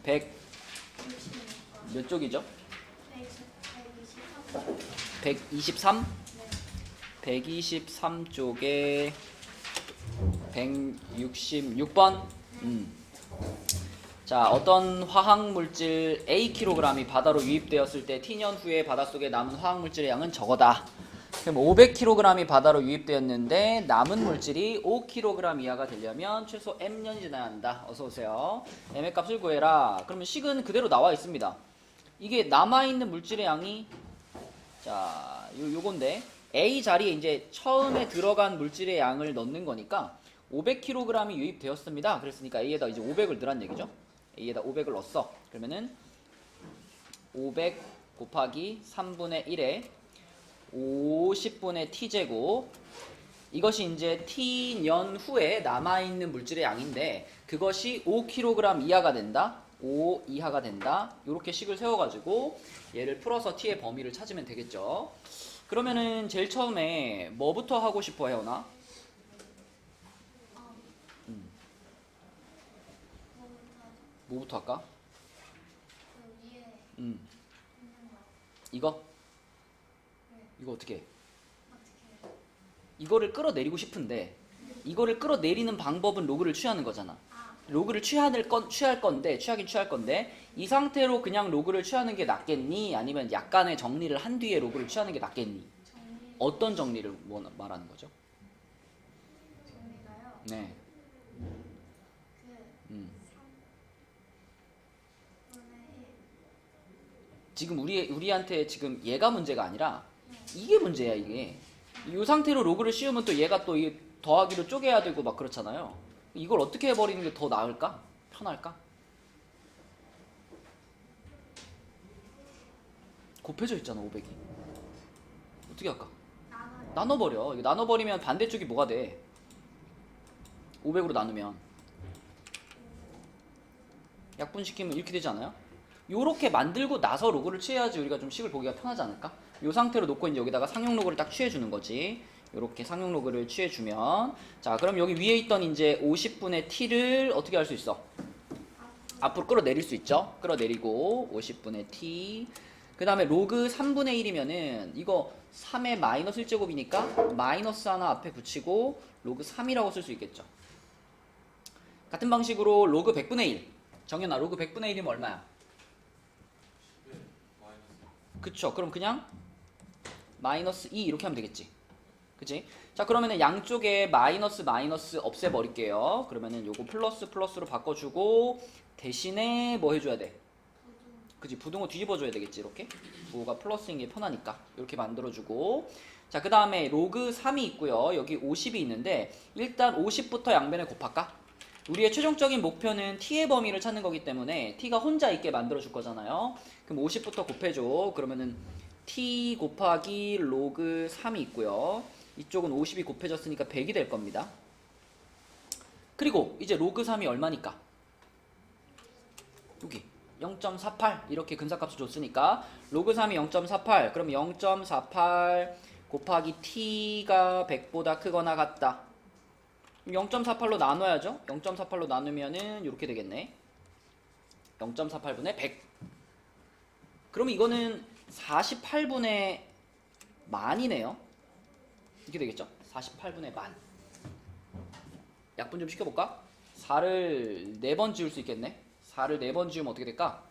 100 몇 쪽이죠? 123? 123쪽에 166번. 자, 어떤 화학물질 Akg이 바다로 유입되었을 때 T년 후에 바닷속에 남은 화학물질의 양은 저거다. 그럼 500kg이 바다로 유입되었는데 남은 물질이 5kg 이하가 되려면 최소 M년이 지나야 한다. 어서오세요. M의 값을 구해라. 그러면 식은 그대로 나와 있습니다. 이게 남아있는 물질의 양이, 자, 요건데 A 자리에 이제 처음에 들어간 물질의 양을 넣는 거니까 500kg이 유입되었습니다. 그랬으니까 A에다 이제 500을 넣으란 얘기죠. A에다 500을 넣었어. 그러면은 500 곱하기 3분의 1에 50분의 t제곱, 이것이 이제 t년 후에 남아있는 물질의 양인데 그것이 5kg 이하가 된다, 5 이하가 된다. 이렇게 식을 세워가지고 얘를 풀어서 t의 범위를 찾으면 되겠죠. 그러면은 제일 처음에 뭐부터 하고 싶어 해오나? 뭐부터 할까? 이거 어떻게 해? 이거를 끌어내리고 싶은데 이거를 끌어내리는 방법은 로그를 취하는 거잖아. 로그를 취할 건데 이 상태로 그냥 로그를 취하는 게 낫겠니? 아니면 약간의 정리를 한 뒤에 로그를 취하는 게 낫겠니? 어떤 정리를 말하는 거죠? 정리가요? 네. 지금 우리한테 지금 얘가 문제가 아니라 이게 문제야. 이게 이 상태로 로그를 씌우면 또 얘가 또 이 더하기로 쪼개야 되고 막 그렇잖아요. 이걸 어떻게 해버리는 게 더 나을까? 편할까? 곱해져 있잖아 500이. 어떻게 할까? 나눠버려. 이거 나눠버리면 반대쪽이 뭐가 돼? 500으로 나누면 약분시키면 이렇게 되지 않아요? 요렇게 만들고 나서 로그를 취해야지 우리가 좀 식을 보기가 편하지 않을까? 요 상태로 놓고 이제 여기다가 상용 로그를 딱 취해주는 거지. 요렇게 상용 로그를 취해주면, 자, 그럼 여기 위에 있던 이제 50분의 t를 어떻게 할 수 있어? 앞으로 끌어내릴 수 있죠? 끌어내리고 50분의 t. 그 다음에 로그 3분의 1이면은 이거 3의 마이너스 1제곱이니까 마이너스 하나 앞에 붙이고 로그 3이라고 쓸 수 있겠죠. 같은 방식으로 로그 100분의 1. 정연아, 로그 100분의 1이면 얼마야? 그쵸. 그럼 그냥 마이너스 2 이렇게 하면 되겠지. 그치? 자, 그러면은 양쪽에 마이너스 없애버릴게요. 그러면은 요거 플러스로 바꿔주고 대신에 뭐 해줘야 돼? 그치? 부등호 뒤집어줘야 되겠지. 이렇게 부호가 플러스인 게 편하니까 이렇게 만들어주고, 자, 그 다음에 로그 3이 있고요. 여기 50이 있는데 일단 50부터 양변에 곱할까? 우리의 최종적인 목표는 t의 범위를 찾는 거기 때문에 t가 혼자 있게 만들어줄 거잖아요. 그럼 50부터 곱해줘. 그러면은 t 곱하기 로그 3이 있고요. 이쪽은 50이 곱해졌으니까 100이 될 겁니다. 그리고 이제 로그 3이 얼마니까? 여기 0.48 이렇게 근사값을 줬으니까 로그 3이 0.48, 그럼 0.48 곱하기 t가 100보다 크거나 같다. 0.48로 나눠야죠. 0.48로 나누면은 이렇게 되겠네. 0.48분의 100. 그러면 이거는 48분의 만이네요. 이렇게 되겠죠? 48분의 만. 약분 좀 시켜볼까? 4를 4번 지울 수 있겠네. 4를 4번 지우면 어떻게 될까?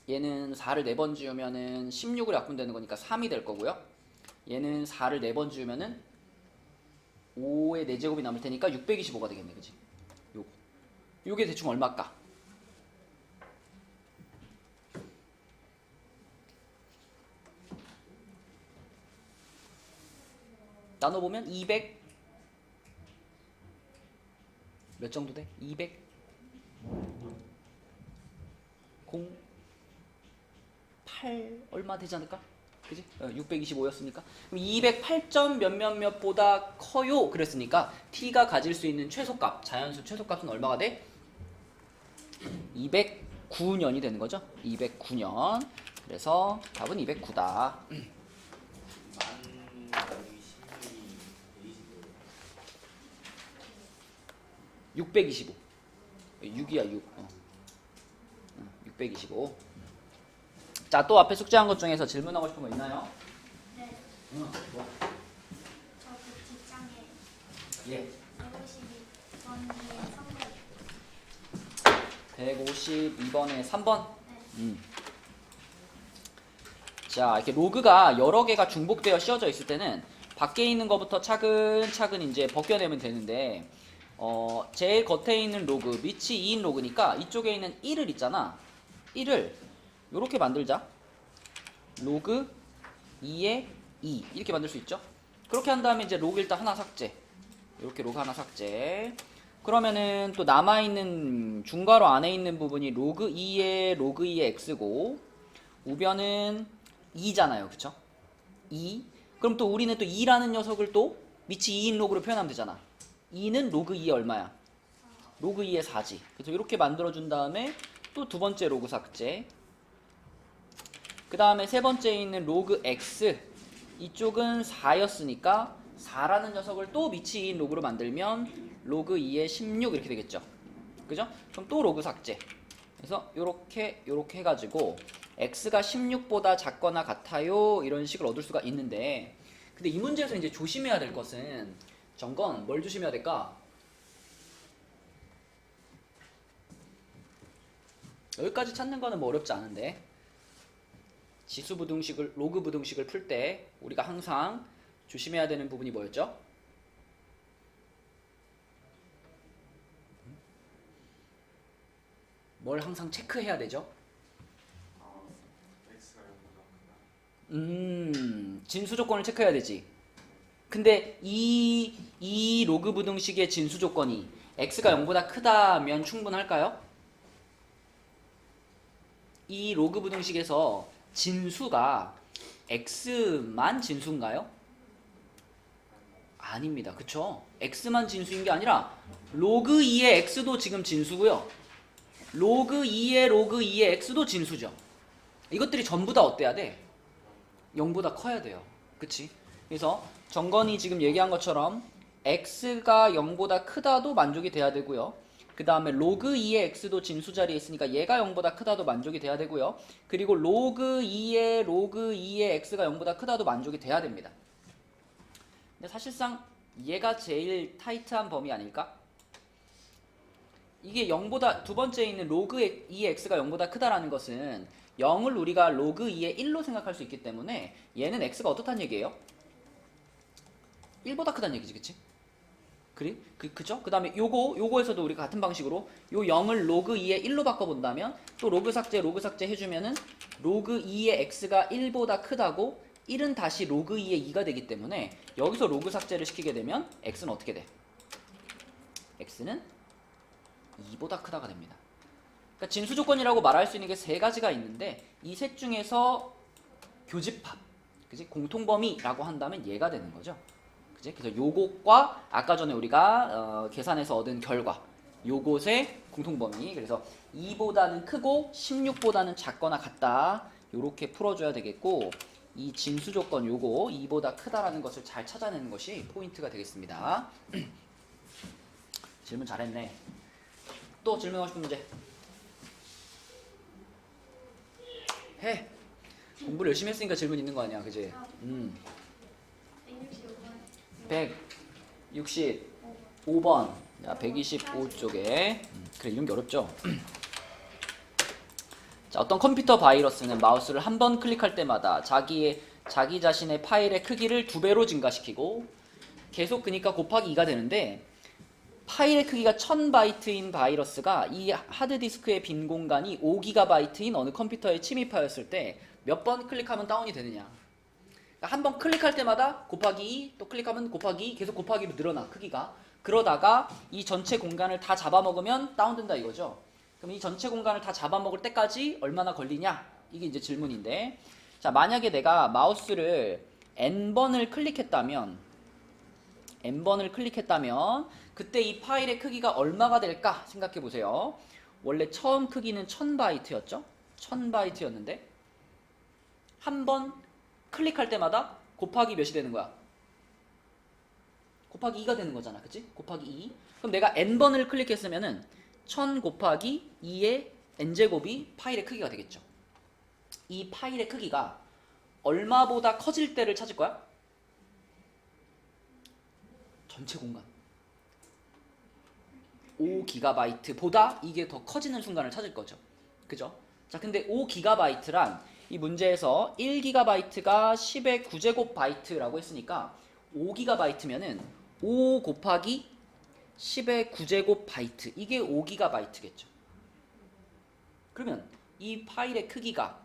얘는 4를 4번 지우면은 16으로 약분되는 거니까 3이 될 거고요. 얘는 4를 4번 지우면은 5의 4제곱이 남을 테니까 625가 되겠네. 그치? 요게 대충 얼마일까? 나눠보면 200 몇 정도 돼? 200 8 얼마 되지 않을까? 그지? 625였으니까 그럼 208점 몇몇몇보다 커요 그랬으니까 t가 가질 수 있는 최소값, 자연수 최소값은 얼마가 돼? 209년이 되는 거죠. 209년. 그래서 답은 209다. 625. 6이야 6. 625. 자, 또 앞에 숙제한 것 중에서 질문하고 싶은 거 있나요? 네. 뭐? 저 그 뒷장에 예. 152번에 3번. 152번에 3번. 네. 자, 이렇게 로그가 여러 개가 중복되어 씌워져 있을 때는 밖에 있는 것부터 차근차근 이제 벗겨내면 되는데, 제일 겉에 있는 로그, 밑이 2인 로그니까 이쪽에 있는 1을 있잖아. 1을 이렇게 만들자. 로그 2에 2 이렇게 만들 수 있죠. 그렇게 한 다음에 이제 로그 일단 하나 삭제. 이렇게 로그 하나 삭제. 그러면은 또 남아있는 중괄호 안에 있는 부분이 로그 2의 x고, 우변은 2잖아요. 그쵸? 2. 그럼 또 우리는 또 2라는 녀석을 또 밑이 2인 로그로 표현하면 되잖아. 2는 로그 2의 얼마야? 로그 2의 4지. 그래서 이렇게 만들어준 다음에 또 두 번째 로그 삭제. 그 다음에 세 번째에 있는 로그 x. 이쪽은 4였으니까 4라는 녀석을 또 밑이 2인 로그로 만들면 로그 2의 16 이렇게 되겠죠. 그죠? 그럼 또 로그 삭제. 그래서 요렇게 해가지고 x가 16보다 작거나 같아요 이런 식을 얻을 수가 있는데, 근데 이 문제에서 이제 조심해야 될 것은, 정건 뭘 조심해야 될까? 여기까지 찾는 거는 뭐 어렵지 않은데, 지수 부등식을, 로그 부등식을 풀 때 우리가 항상 조심해야 되는 부분이 뭐였죠? 뭘 항상 체크해야 되죠? 진수 조건을 체크해야 되지. 근데 이 로그 부등식의 진수 조건이 x가 0보다 크다면 충분할까요? 이 로그 부등식에서 진수가 x만 진수인가요? 아닙니다. 그쵸? x만 진수인 게 아니라 로그 2의 x도 지금 진수고요. 로그 2의 x도 진수죠. 이것들이 전부 다 어때야 돼? 0보다 커야 돼요. 그치? 그래서 정건이 지금 얘기한 것처럼 x가 0보다 크다도 만족이 돼야 되고요. 그 다음에 로그 2의 x도 진수 자리에 있으니까 얘가 0보다 크다도 만족이 돼야 되고요. 그리고 로그 2의 x가 0보다 크다도 만족이 돼야 됩니다. 근데 사실상 얘가 제일 타이트한 범위 아닐까? 이게 0보다, 두 번째에 있는 로그 2의 x가 0보다 크다라는 것은 0을 우리가 로그 2의 1로 생각할 수 있기 때문에 얘는 x가 어떻다는 얘기예요? 1보다 크다는 얘기지, 그치? 그죠? 그 다음에 요거에서도 우리가 같은 방식으로 요 0을 로그 2의 1로 바꿔본다면 또 로그 삭제 해주면은 로그 2의 x가 1보다 크다고 1은 다시 로그 2의 2가 되기 때문에 여기서 로그 삭제를 시키게 되면 x는 어떻게 돼? x는 2보다 크다가 됩니다. 그러니까 진수 조건이라고 말할 수 있는 게 세 가지가 있는데 이 셋 중에서 교집합, 그지? 공통범위라고 한다면 얘가 되는 거죠. 그지? 그래서 요것과 아까 전에 우리가 계산해서 얻은 결과, 요것의 공통범위. 그래서 2보다는 크고 16보다는 작거나 같다. 요렇게 풀어줘야 되겠고, 이 진수 조건 요거 2보다 크다라는 것을 잘 찾아내는 것이 포인트가 되겠습니다. 질문 잘했네. 또 질문하고 싶은 문제 해. 공부를 열심히 했으니까 질문 있는 거 아니야, 그지? 165번. 자, 125쪽에. 그래, 이런 게 어렵죠? 자, 어떤 컴퓨터 바이러스는 마우스를 한 번 클릭할 때마다 자기 자신의 파일의 크기를 2배로 증가시키고, 계속 그니까 곱하기 2가 되는데, 파일의 크기가 1000바이트인 바이러스가 이 하드디스크의 빈 공간이 5GB인 어느 컴퓨터에 침입하였을 때 몇 번 클릭하면 다운이 되느냐. 그러니까 한 번 클릭할 때마다 곱하기 2, 또 클릭하면 곱하기 2, 계속 곱하기로 늘어나, 크기가. 그러다가 이 전체 공간을 다 잡아먹으면 다운된다 이거죠. 그럼 이 전체 공간을 다 잡아먹을 때까지 얼마나 걸리냐? 이게 이제 질문인데, 자, 만약에 내가 마우스를 n번을 클릭했다면 그때 이 파일의 크기가 얼마가 될까 생각해 보세요. 원래 처음 크기는 1000바이트였죠? 1000바이트였는데 한 번 클릭할 때마다 곱하기 몇이 되는 거야? 곱하기 2가 되는 거잖아, 그치? 곱하기 2. 그럼 내가 n번을 클릭했으면은 1000 곱하기 2의 n제곱이 파일의 크기가 되겠죠. 이 파일의 크기가 얼마보다 커질 때를 찾을 거야? 전체 공간 5GB보다 이게 더 커지는 순간을 찾을 거죠. 그죠? 자, 근데 5GB란 이 문제에서 1GB가 10의 9제곱 바이트라고 했으니까 5GB면은 5 곱하기 10의 9제곱 바이트, 이게 5GB겠죠. 그러면 이 파일의 크기가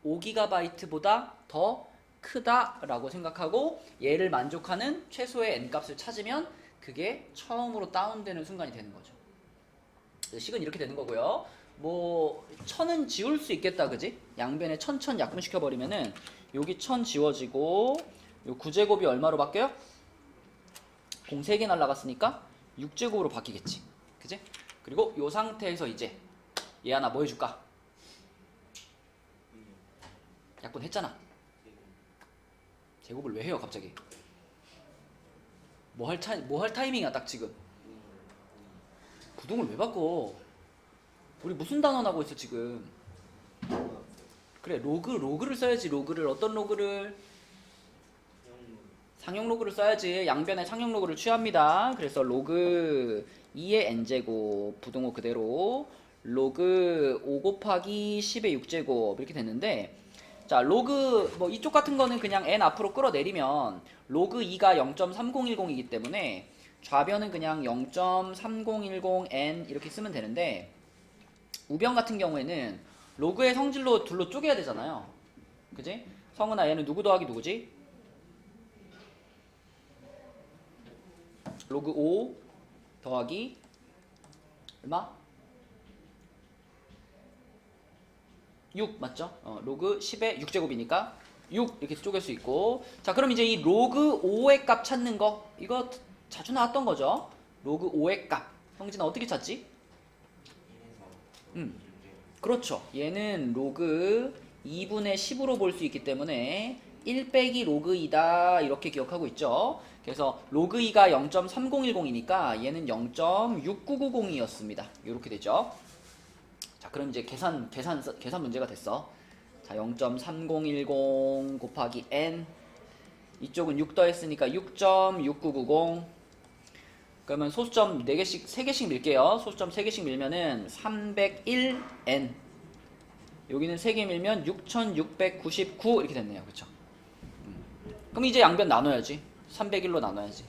5GB보다 더 크다라고 생각하고 얘를 만족하는 최소의 n값을 찾으면 그게 처음으로 다운되는 순간이 되는 거죠. 식은 이렇게 되는 거고요. 뭐 1000은 지울 수 있겠다, 그지? 양변에 1000 약분시켜버리면은 여기 1000 지워지고 요 9제곱이 얼마로 바뀌어요? 공 3개 날라갔으니까 6제곱으로 바뀌겠지, 그지? 그리고 요 상태에서 이제 얘 하나 뭐 해줄까? 약분했잖아. 제곱을 왜 해요 갑자기? 뭐 할 타이밍이야 딱 지금. 부동을 왜 바꿔? 우리 무슨 단어 나고 있어 지금? 그래, 로그를 써야지. 로그를. 어떤 로그를? 상용 로그를 써야지. 양변에 상용 로그를 취합니다. 그래서 로그 2의 n제곱 부동호 그대로 로그 5 곱하기 10의 6제곱 이렇게 됐는데, 자, 로그 뭐 이쪽 같은 거는 그냥 n 앞으로 끌어내리면 로그 2가 0.3010이기 때문에 좌변은 그냥 0.3010n 이렇게 쓰면 되는데, 우변 같은 경우에는 로그의 성질로 둘로 쪼개야 되잖아요. 그지? 성은아, 얘는 누구 더하기 누구지? 로그 5 더하기 얼마? 6 맞죠? 로그 10의 6제곱이니까 6 이렇게 쪼갤 수 있고. 자, 그럼 이제 이 로그 5의 값 찾는 거, 이거 자주 나왔던 거죠. 로그 5의 값. 형진아 어떻게 찾지? 그렇죠. 얘는 로그 2분의 10으로 볼 수 있기 때문에 1 빼기 로그 2다 이렇게 기억하고 있죠. 그래서 로그 2가 0.3010이니까 얘는 0.6990이었습니다. 이렇게 되죠. 자, 그럼 이제 계산 문제가 됐어. 자, 0.3010 곱하기 n, 이쪽은 6 더했으니까 6.6990. 그러면 소수점 4개씩 3개씩 밀게요. 소수점 3개씩 밀면은 301n. 여기는 3개 밀면 6699 이렇게 됐네요. 그쵸? 그럼 이제 양변 나눠야지. 301로 나눠야지.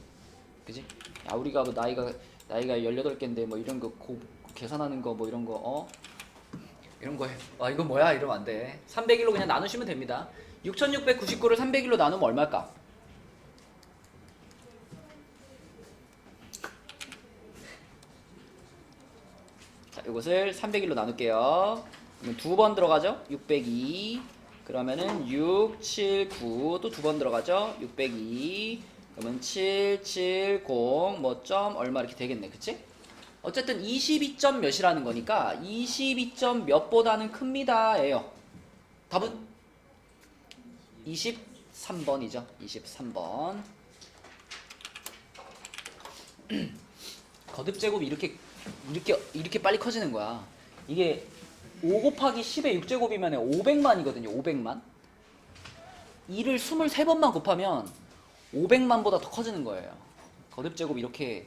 그지? 야, 우리가 뭐 나이가 18개인데 뭐 이런 거 계산하는 거 뭐 이런 거 이런 거 해. 이거 뭐야? 이러면 안 돼. 301로 그냥 나누시면 됩니다. 6699를 301로 나누면 얼마일까? 자, 이것을 301로 나눌게요. 그러면 2번 들어가죠? 602. 그러면은 6, 7, 9 또 2번 들어가죠? 602. 그러면 7, 7, 0 뭐 점 얼마 이렇게 되겠네. 그치? 어쨌든 22점 몇이라는 거니까 22점 몇보다는 큽니다 예요. 답은 23번이죠. 23번. 거듭제곱이 이렇게 빨리 커지는 거야. 이게 5 곱하기 10의 6제곱이면 500만이거든요. 500만. 2를 23번만 곱하면 500만보다 더 커지는 거예요. 거듭제곱 이렇게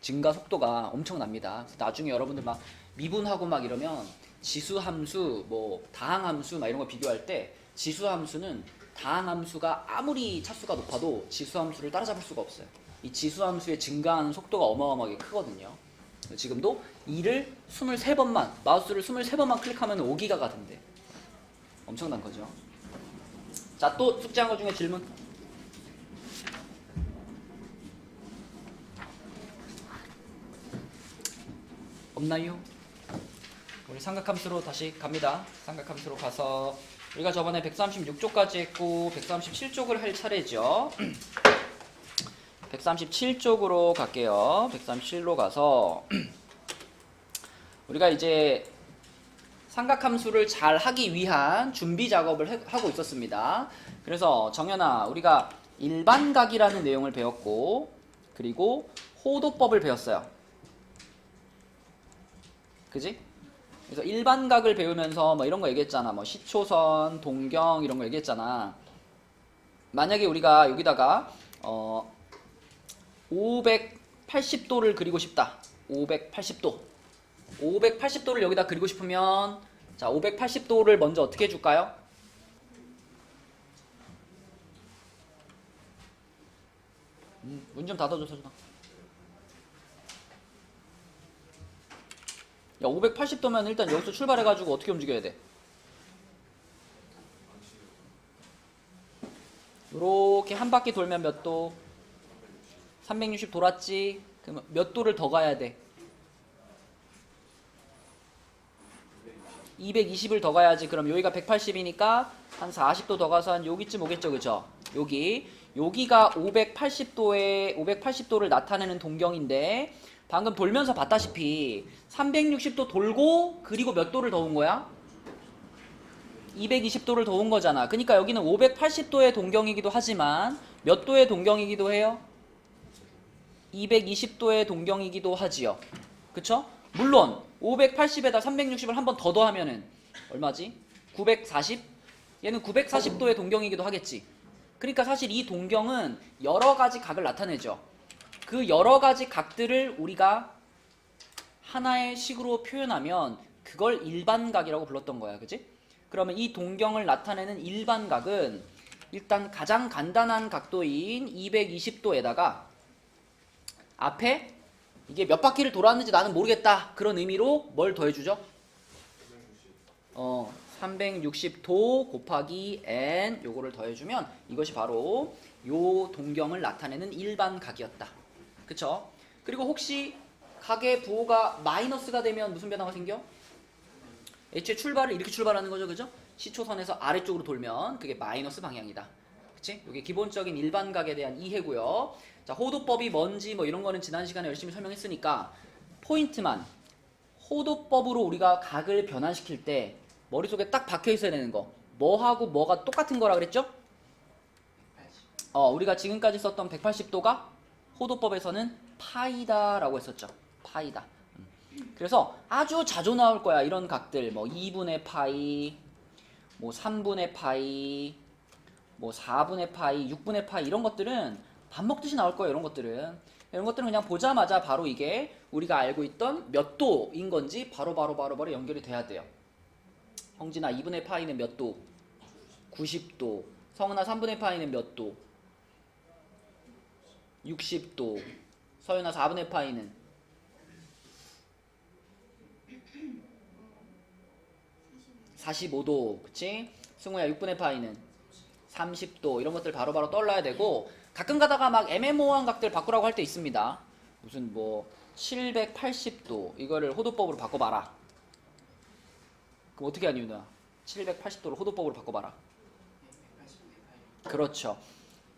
증가 속도가 엄청납니다. 나중에 여러분들 막 미분하고 막 이러면 지수함수, 뭐 다항함수 막 이런 거 비교할 때 지수함수는 다항함수가 아무리 차수가 높아도 지수함수를 따라잡을 수가 없어요. 이 지수함수의 증가하는 속도가 어마어마하게 크거든요. 지금도 2를 23번만, 마우스를 23번만 클릭하면 5기가가 된대. 엄청난 거죠. 자, 또 숙제한 거 중에 질문. 없나요? 우리 삼각함수로 다시 갑니다. 삼각함수로 가서 우리가 저번에 136쪽까지 했고 137쪽을 할 차례죠. 137쪽으로 갈게요. 137로 가서 우리가 이제 삼각함수를 잘 하기 위한 준비 작업을 하고 있었습니다. 그래서 정연아, 우리가 일반각이라는 내용을 배웠고 그리고 호도법을 배웠어요. 그지? 그래서 일반각을 배우면서 뭐 이런 거 얘기했잖아. 뭐 시초선, 동경 이런 거 얘기했잖아. 만약에 우리가 여기다가 580도를 그리고 싶다. 580도. 580도를 여기다 그리고 싶으면 자, 580도를 먼저 어떻게 해줄까요? 문 좀 닫아줘, 서준아. 야, 580도면 일단 여기서 출발해가지고 어떻게 움직여야 돼? 요렇게 한 바퀴 돌면 몇 도? 360 돌았지? 그러면 몇 도를 더 가야 돼? 220을 더 가야지. 그럼 여기가 180이니까 한 40도 더 가서 한 여기쯤 오겠죠, 그죠? 여기가 580도를 나타내는 동경인데 방금 돌면서 봤다시피 360도 돌고 그리고 몇 도를 더 온 거야? 220도를 더 온 거잖아. 그러니까 여기는 580도의 동경이기도 하지만 몇 도의 동경이기도 해요? 220도의 동경이기도 하지요. 그쵸? 물론 580에다 360을 한 번 더 더하면은 얼마지? 940? 얘는 940도의 동경이기도 하겠지. 그러니까 사실 이 동경은 여러 가지 각을 나타내죠. 그 여러 가지 각들을 우리가 하나의 식으로 표현하면 그걸 일반각이라고 불렀던 거야. 그치? 그러면 이 동경을 나타내는 일반각은 일단 가장 간단한 각도인 220도에다가 앞에 이게 몇 바퀴를 돌았는지 나는 모르겠다. 그런 의미로 뭘 더해주죠? 360도 곱하기 n 요거를 더해주면 이것이 바로 요 동경을 나타내는 일반각이었다. 그쵸? 그리고 혹시 각의 부호가 마이너스가 되면 무슨 변화가 생겨? 애초에 출발을 이렇게 출발하는 거죠. 그죠? 시초선에서 아래쪽으로 돌면 그게 마이너스 방향이다. 그치? 이게 기본적인 일반각에 대한 이해고요. 자, 호도법이 뭔지 뭐 이런 거는 지난 시간에 열심히 설명했으니까 포인트만 호도법으로 우리가 각을 변환시킬 때 머릿속에 딱 박혀 있어야 되는 거. 뭐하고 뭐가 똑같은 거라 그랬죠? 우리가 지금까지 썼던 180도가 호도법에서는 파이다라고 했었죠. 파이다. 그래서 아주 자주 나올 거야. 이런 각들. 뭐 2분의 파이, 뭐 3분의 파이, 뭐 4분의 파이, 6분의 파이 이런 것들은 밥 먹듯이 나올 거예요. 이런 것들은 그냥 보자마자 바로 이게 우리가 알고 있던 몇 도인 건지 바로 연결이 돼야 돼요. 형진아 2분의 파이는 몇 도? 90도. 성은아 3분의 파이는 몇 도? 60도. 서윤아 4분의 파이는 45도. 그치? 승우야 6분의 파이는 30도. 이런 것들 바로바로 떠올라야 되고 가끔 가다가 막 애매모호한 각들 바꾸라고 할 때 있습니다. 무슨 뭐 780도 이거를 호도법으로 바꿔봐라. 그럼 어떻게 하니 유나? 780도를 호도법으로 바꿔봐라. 그렇죠.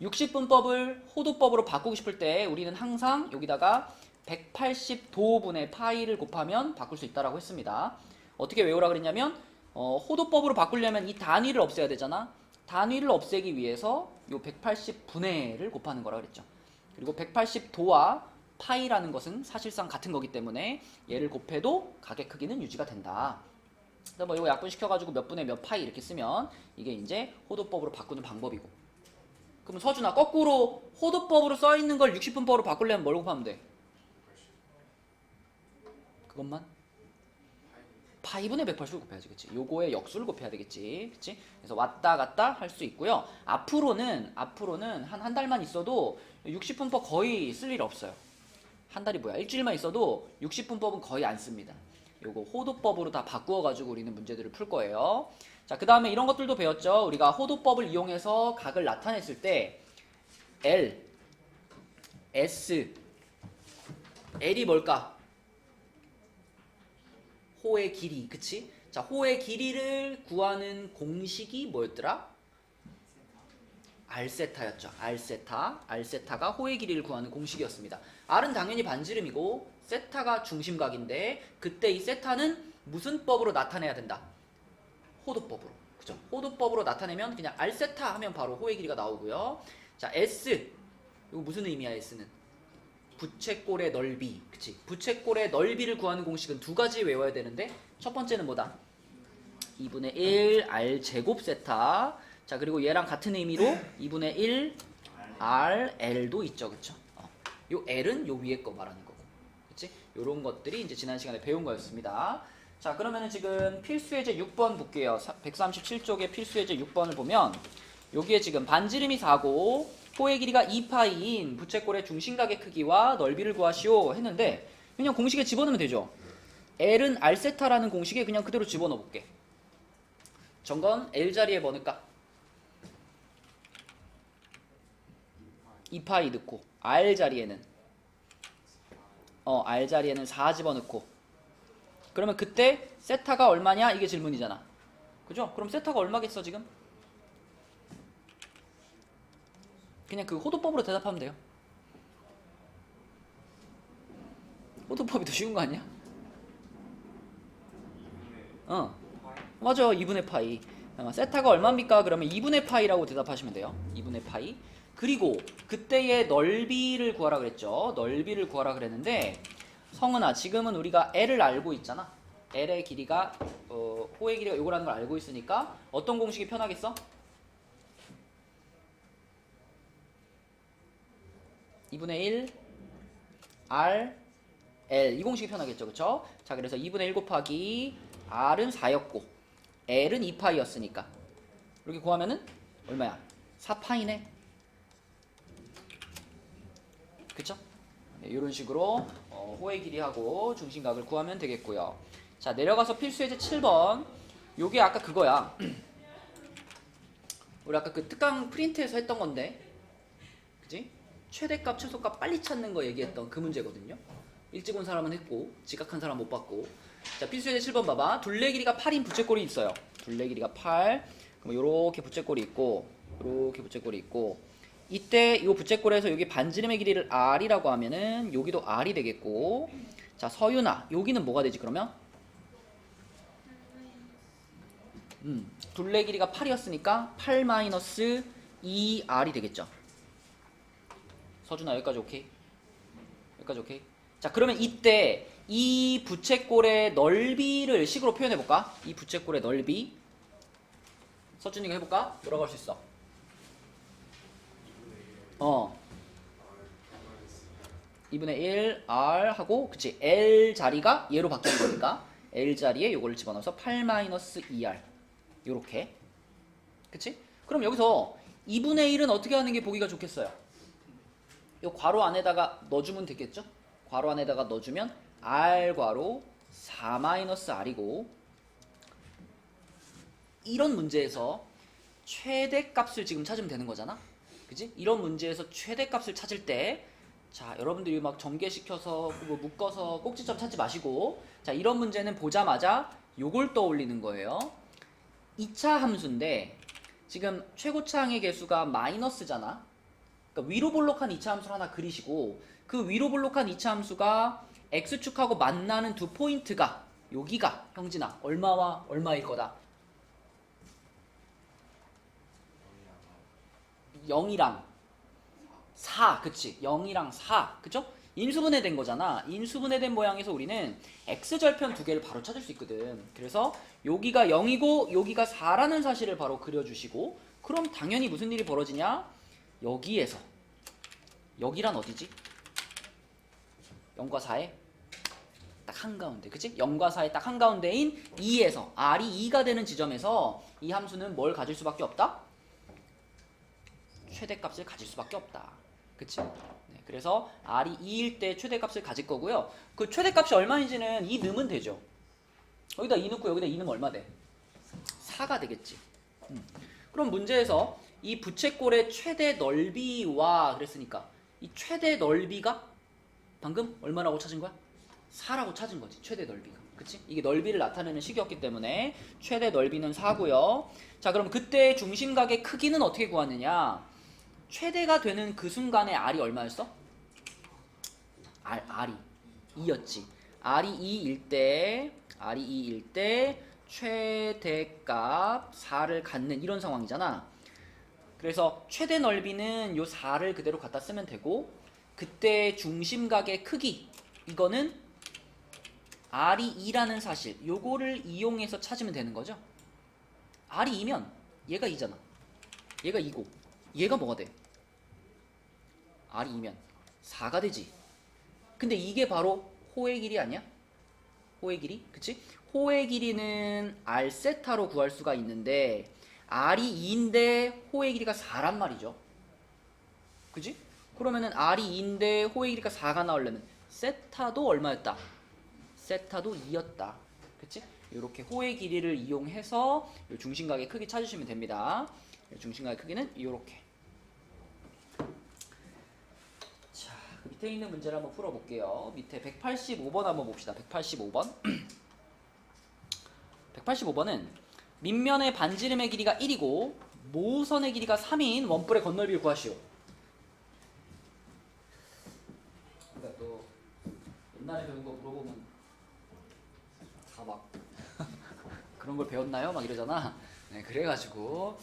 60분법을 호도법으로 바꾸고 싶을 때 우리는 항상 여기다가 180도분의 파이를 곱하면 바꿀 수 있다라고 했습니다. 어떻게 외우라 그랬냐면 호도법으로 바꾸려면 이 단위를 없애야 되잖아. 단위를 없애기 위해서 요 180분의를 곱하는 거라 그랬죠. 그리고 180도와 파이라는 것은 사실상 같은 거기 때문에 얘를 곱해도 각의 크기는 유지가 된다. 뭐 이거 약분시켜가지고 몇 분의 몇 파이 이렇게 쓰면 이게 이제 호도법으로 바꾸는 방법이고. 그럼 서준아 거꾸로 호도법으로 써있는 걸 60분법으로 바꾸려면 뭘 곱하면 돼? 그것만? 파이분의 180을 곱해야지. 그치? 요거의 역수를 곱해야 되겠지. 그치? 그래서 왔다 갔다 할 수 있고요. 앞으로는 한 달만 있어도 60분법 거의 쓸 일 없어요. 한 달이 뭐야? 일주일만 있어도 60분법은 거의 안 씁니다. 요거 호도법으로 다 바꾸어가지고 우리는 문제들을 풀 거예요. 자, 그 다음에 이런 것들도 배웠죠. 우리가 호도법을 이용해서 각을 나타냈을 때 L, S, L이 뭘까? 호의 길이, 그치? 자, 호의 길이를 구하는 공식이 뭐였더라? R세타였죠. R세타가 호의 길이를 구하는 공식이었습니다. R은 당연히 반지름이고 세타가 중심각인데 그때 이 세타는 무슨 법으로 나타내야 된다? 호도법으로. 그죠? 호도법으로 나타내면 그냥 R세타 하면 바로 호의 길이가 나오고요. 자, S. 이거 무슨 의미야, S는? 부채꼴의 넓이. 그치? 부채꼴의 넓이를 구하는 공식은 두 가지 외워야 되는데 첫 번째는 뭐다? 2분의 1 r 제곱 세타. 자, 그리고 얘랑 같은 의미로 2분의 1 r l도 있죠. 그쵸? 요 l은 요 위에 거 말하는 거고. 그치? 요런 것들이 이제 지난 시간에 배운 거였습니다. 자, 그러면은 지금 필수예제 6번 볼게요. 137쪽의 필수예제 6번을 보면 여기에 지금 반지름이 4고 호의 길이가 2파이인 부채꼴의 중심각의 크기와 넓이를 구하시오 했는데 그냥 공식에 집어넣으면 되죠. L은 R세타라는 공식에 그냥 그대로 집어넣어 볼게. 정건 L 자리에 뭐 넣을까? 2파이 넣고 R 자리에는 R 자리에는 4 집어넣고 그러면 그때 세타가 얼마냐? 이게 질문이잖아. 그죠? 그럼 세타가 얼마겠어 지금? 그냥 그 호도법으로 대답하면 돼요. 호도법이 더 쉬운 거 아니야? 맞아. 2분의 파이. 세타가 얼마입니까? 그러면 2분의 파이라고 대답하시면 돼요. 2분의 파이. 그리고 그때의 넓이를 구하라 그랬죠. 넓이를 구하라 그랬는데 성은아, 지금은 우리가 L을 알고 있잖아. L의 길이가 호의 길이가 요거라는 걸 알고 있으니까 어떤 공식이 편하겠어? 2분의 1 R L 이 공식이 편하겠죠. 그쵸? 자, 그래서 2분의 1 곱하기 R은 4였고 L은 2파이였으니까 이렇게 구하면은 얼마야? 4파이네. 그쵸? 네, 이런 식으로 호의 길이하고 중심각을 구하면 되겠고요. 자, 내려가서 필수예제 7번. 요게 아까 그거야. 우리 아까 그 특강 프린트에서 했던 건데, 그지? 최대값, 최소값 빨리 찾는 거 얘기했던 그 문제거든요. 일찍 온 사람은 했고 지각한 사람 못 받고. 자, 필수예제 7번 봐봐. 둘레 길이가 8인 부채꼴이 있어요. 둘레 길이가 8. 그럼 요렇게 부채꼴이 있고 요렇게 부채꼴이 있고 이때 요 부채꼴에서 여기 반지름의 길이를 R이라고 하면은 여기도 R이 되겠고. 자, 서윤아, 여기는 뭐가 되지 그러면? 둘레 길이가 8이었으니까 8 마이너스 2R이 되겠죠. 서준아, 여기까지 오케이? 여기까지 오케이? 자, 그러면 이때 이 부채꼴의 넓이를 식으로 표현해볼까? 이 부채꼴의 넓이. 서준이가 해볼까? 뭐라고 할 수 있어? 2분의 1 R 하고, 그치? L 자리가 얘로 바뀌는 거니까 L 자리에 요거를 집어넣어서 8 마이너스 2R 요렇게. 그치? 그럼 여기서 2분의 1은 어떻게 하는 게 보기가 좋겠어요? 요 괄호 안에다가 넣어주면 되겠죠? 괄호 안에다가 넣어주면 R 괄호 4 마이너스 R이고, 이런 문제에서 최대값을 지금 찾으면 되는 거잖아? 그지? 이런 문제에서 최대값을 찾을 때, 자, 여러분들이 막 전개시켜서 뭐 묶어서 꼭지점 찾지 마시고, 자, 이런 문제는 보자마자 요걸 떠올리는 거예요. 2차 함수인데 지금 최고차항의 개수가 마이너스잖아. 그러니까 위로 볼록한 2차 함수를 하나 그리시고, 그 위로 볼록한 2차 함수가 x축하고 만나는 두 포인트가 여기가 형진아 얼마와 얼마일 거다? 0이랑 4, 그치? 0이랑 4, 그쵸? 인수분해된 거잖아. 인수분해된 모양에서 우리는 x절편 두 개를 바로 찾을 수 있거든. 그래서 여기가 0이고 여기가 4라는 사실을 바로 그려주시고, 그럼 당연히 무슨 일이 벌어지냐? 여기에서 여기란 어디지? 0과 4의 딱 한가운데, 그치? 0과 4의 딱 한가운데인 2에서 R이 2가 되는 지점에서 이 함수는 뭘 가질 수밖에 없다? 최대값을 가질 수밖에 없다. 그치? 네, 그래서 R이 2일 때 최대값을 가질 거고요. 그 최대값이 얼마인지는 2 넣으면 되죠. 여기다 2 넣고 여기다 2 넣으면 얼마 돼? 4가 되겠지. 그럼 문제에서 이 부채꼴의 최대 넓이와 그랬으니까 이 최대 넓이가 방금 얼마라고 찾은 거야? 4라고 찾은 거지. 최대 넓이가. 그치? 이게 넓이를 나타내는 식이었기 때문에 최대 넓이는 4고요. 자, 그럼 그때 중심각의 크기는 어떻게 구하느냐? 최대가 되는 그 순간에 R이 얼마였어? R이 2였지. R이 2일 때 최대값 4를 갖는 이런 상황이잖아. 그래서 최대 넓이는 요 4를 그대로 갖다 쓰면 되고, 그때 중심각의 크기 이거는 R이 2라는 사실 요거를 이용해서 찾으면 되는 거죠. R이 2면 얘가 2잖아. 얘가 2고 얘가 뭐가 돼? R이 2면 4가 되지. 근데 이게 바로 호의 길이 아니야? 호의 길이? 그치? 호의 길이는 R 세타로 구할 수가 있는데 R이 2인데 호의 길이가 4란 말이죠. 그치? 그러면은 R이 2인데 호의 길이가 4가 나오려면 세타도 얼마였다? 세타도 2였다. 그치? 이렇게 호의 길이를 이용해서 요 중심각의 크기 찾으시면 됩니다. 요 중심각의 크기는 이렇게. 자, 그 밑에 있는 문제를 한번 풀어볼게요. 밑에 185번 한번 봅시다. 185번. 185번은 밑면의 반지름의 길이가 1이고 모선의 길이가 3인 원뿔의 건널비를 구하시오. 그러니까 또 옛날에 배운 거 물어보면 다 막 그런 걸 배웠나요? 막 이러잖아. 네, 그래가지고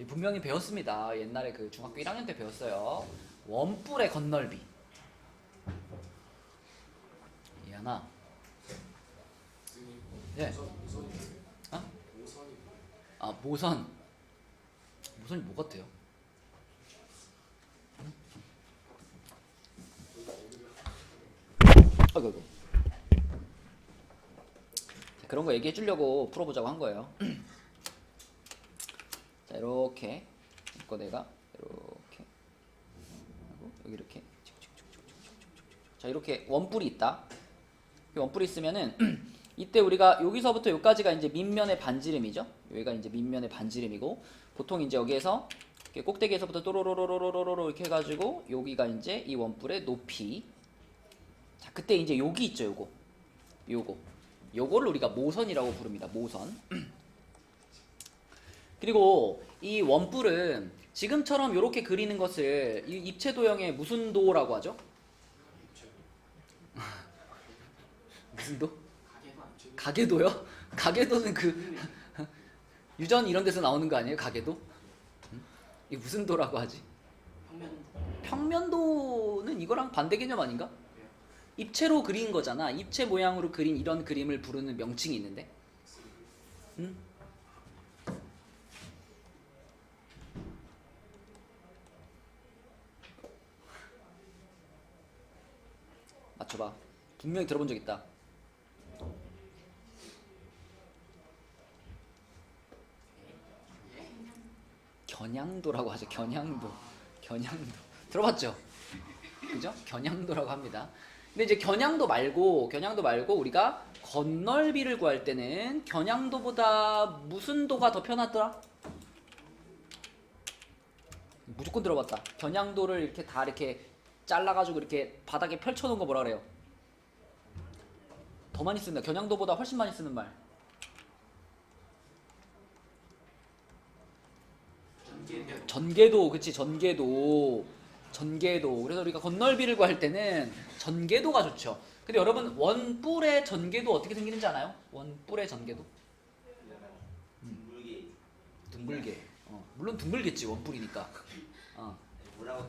분명히 배웠습니다. 옛날에 그 중학교 1학년 때 배웠어요. 원뿔의 건널비. 이하나. 예. 어? 아, 모선. 모선이 뭐 같아요? 아이고. 그런 거 얘기해 주려고 풀어보자고 한 거예요. 자, 이렇게 이거 내가 이렇게 하고 여기 이렇게 자, 이렇게 원뿔이 있다. 원뿔이 있으면은 이때 우리가 여기서부터 여기까지가 이제 밑면의 반지름이죠. 여기가 이제 밑면의 반지름이고 보통 이제 여기에서 이렇게 꼭대기에서부터 또로로로로로로 이렇게 해가지고 여기가 이제 이 원뿔의 높이. 자, 그때 이제 여기 있죠, 요거를 우리가 모선이라고 부릅니다. 모선. 그리고 이 원뿔은 지금처럼 이렇게 그리는 것을 이 입체 도형의 무슨 도라고 하죠? 무슨 도? 가계도요? 가계도는 그 유전 이런 데서 나오는 거 아니에요? 가계도? 이게 무슨 도라고 하지? 평면도는 이거랑 반대 개념 아닌가? 입체로 그린 거잖아. 입체 모양으로 그린 이런 그림을 부르는 명칭이 있는데. 응? 맞춰봐. 분명히 들어본 적 있다. 겨냥도라고 하죠. 겨냥도. 들어봤죠? 그죠? 겨냥도라고 합니다. 근데 이제 겨냥도 말고 우리가 건널비를 구할 때는 겨냥도보다 무슨 도가 더 편하더라? 무조건 들어봤다. 겨냥도를 이렇게 다 이렇게 잘라가지고 이렇게 바닥에 펼쳐놓은 거 뭐라 그래요? 더 많이 쓴다. 겨냥도보다 훨씬 많이 쓰는 말. 전개도, 그치? 전개도. 그래서 우리가 건널비를 구할 때는 전개도가 좋죠. 근데 여러분 원뿔의 전개도 어떻게 생기는지 아나요? 원뿔의 전개도? 둥글게. 물론 둥글겠지, 원뿔이니까. 뭐라고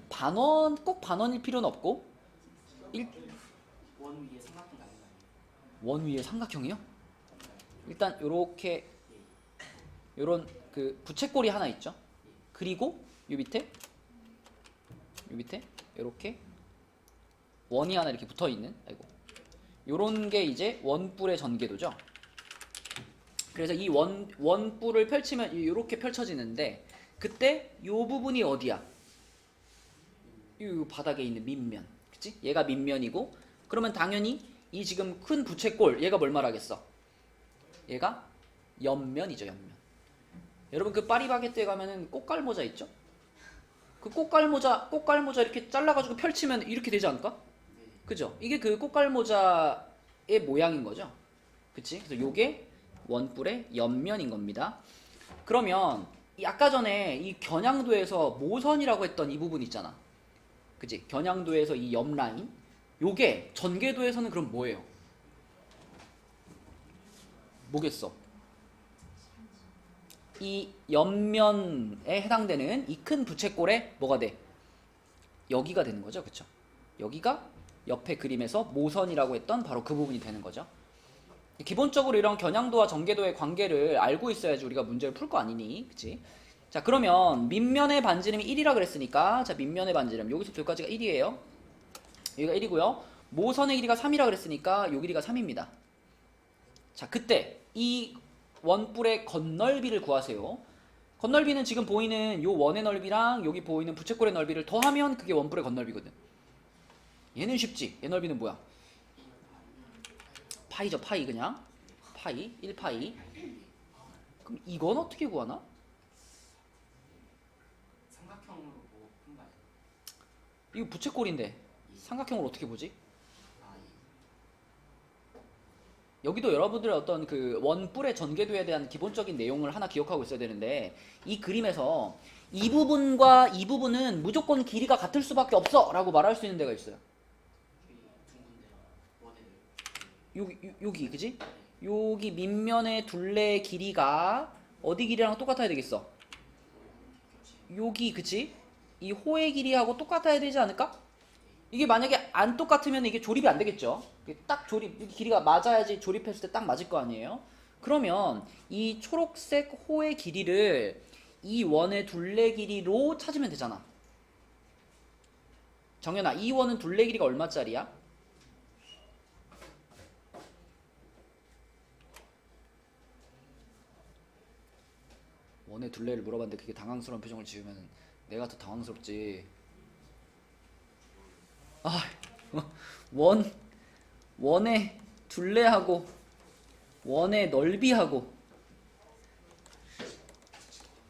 반원, 꼭 반원일 필요는 없고 원 위에 삼각형 나는 거 원 위에 삼각형이요? 일단 요렇게 요런 그 부채꼴이 하나 있죠. 그리고 요 밑에 요렇게 원이 하나 이렇게 붙어 있는, 요런 게 이제 원뿔의 전개도죠. 그래서 이 원뿔을 펼치면 이렇게 펼쳐지는데 그때 요 부분이 어디야? 이 바닥에 있는 밑면. 그치? 얘가 밑면이고 그러면 당연히 이 지금 큰 부채꼴 얘가 뭘 말하겠어? 얘가 옆면이죠, 옆면. 여러분 그 파리바게뜨에 가면은 꽃갈모자 있죠? 그 꽃갈모자 이렇게 잘라가지고 펼치면 이렇게 되지 않을까? 그죠? 이게 그 꽃갈모자의 모양인 거죠. 그치? 그래서 요게 원뿔의 옆면인 겁니다. 그러면 아까 전에 이 겨냥도에서 모선이라고 했던 이 부분 있잖아. 그치? 겨냥도에서 이 옆라인. 요게 전개도에서는 그럼 뭐예요? 뭐겠어? 이 옆면에 해당되는 이 큰 부채꼴에 뭐가 돼? 여기가 되는 거죠. 그쵸? 여기가 옆에 그림에서 모선이라고 했던 바로 그 부분이 되는 거죠. 기본적으로 이런 겨냥도와 전개도의 관계를 알고 있어야지 우리가 문제를 풀 거 아니니, 그치? 자, 그러면 밑면의 반지름이 1이라 그랬으니까, 자, 밑면의 반지름 여기서부터 여기까지가 1이에요. 여기가 1이고요. 모선의 길이가 3이라 그랬으니까 요 길이가 3입니다. 자, 그때 이 원뿔의 건널비를 구하세요. 건널비는 지금 보이는 요 원의 넓이랑 여기 보이는 부채꼴의 넓이를 더하면 그게 원뿔의 건널비거든. 얘는 쉽지. 얘 넓이는 뭐야? 파이죠. 파이. 그냥 파이 1파이. 그럼 이건 어떻게 구하나? 삼각형으로 보고 푼 거 아니야? 이거 부채꼴인데 삼각형으로 어떻게 보지? 여기도 여러분들의 어떤 그 원뿔의 전개도에 대한 기본적인 내용을 하나 기억하고 있어야 되는데, 이 그림에서 이 부분과 이 부분은 무조건 길이가 같을 수밖에 없어 라고 말할 수 있는 데가 있어요. 여기 그지? 여기 밑면의 둘레의 길이가 어디 길이랑 똑같아야 되겠어? 여기 그치? 이 호의 길이하고 똑같아야 되지 않을까? 이게 만약에 안 똑같으면 이게 조립이 안 되겠죠? 이게 딱 조립, 길이가 맞아야지 조립했을 때 딱 맞을 거 아니에요? 그러면 이 초록색 호의 길이를 이 원의 둘레 길이로 찾으면 되잖아. 정연아, 이 원은 둘레 길이가 얼마짜리야? 원의 둘레를 물어봤는데 그게 당황스러운 표정을 지으면 내가 더 당황스럽지. 아, 원의 둘레하고 원의 넓이하고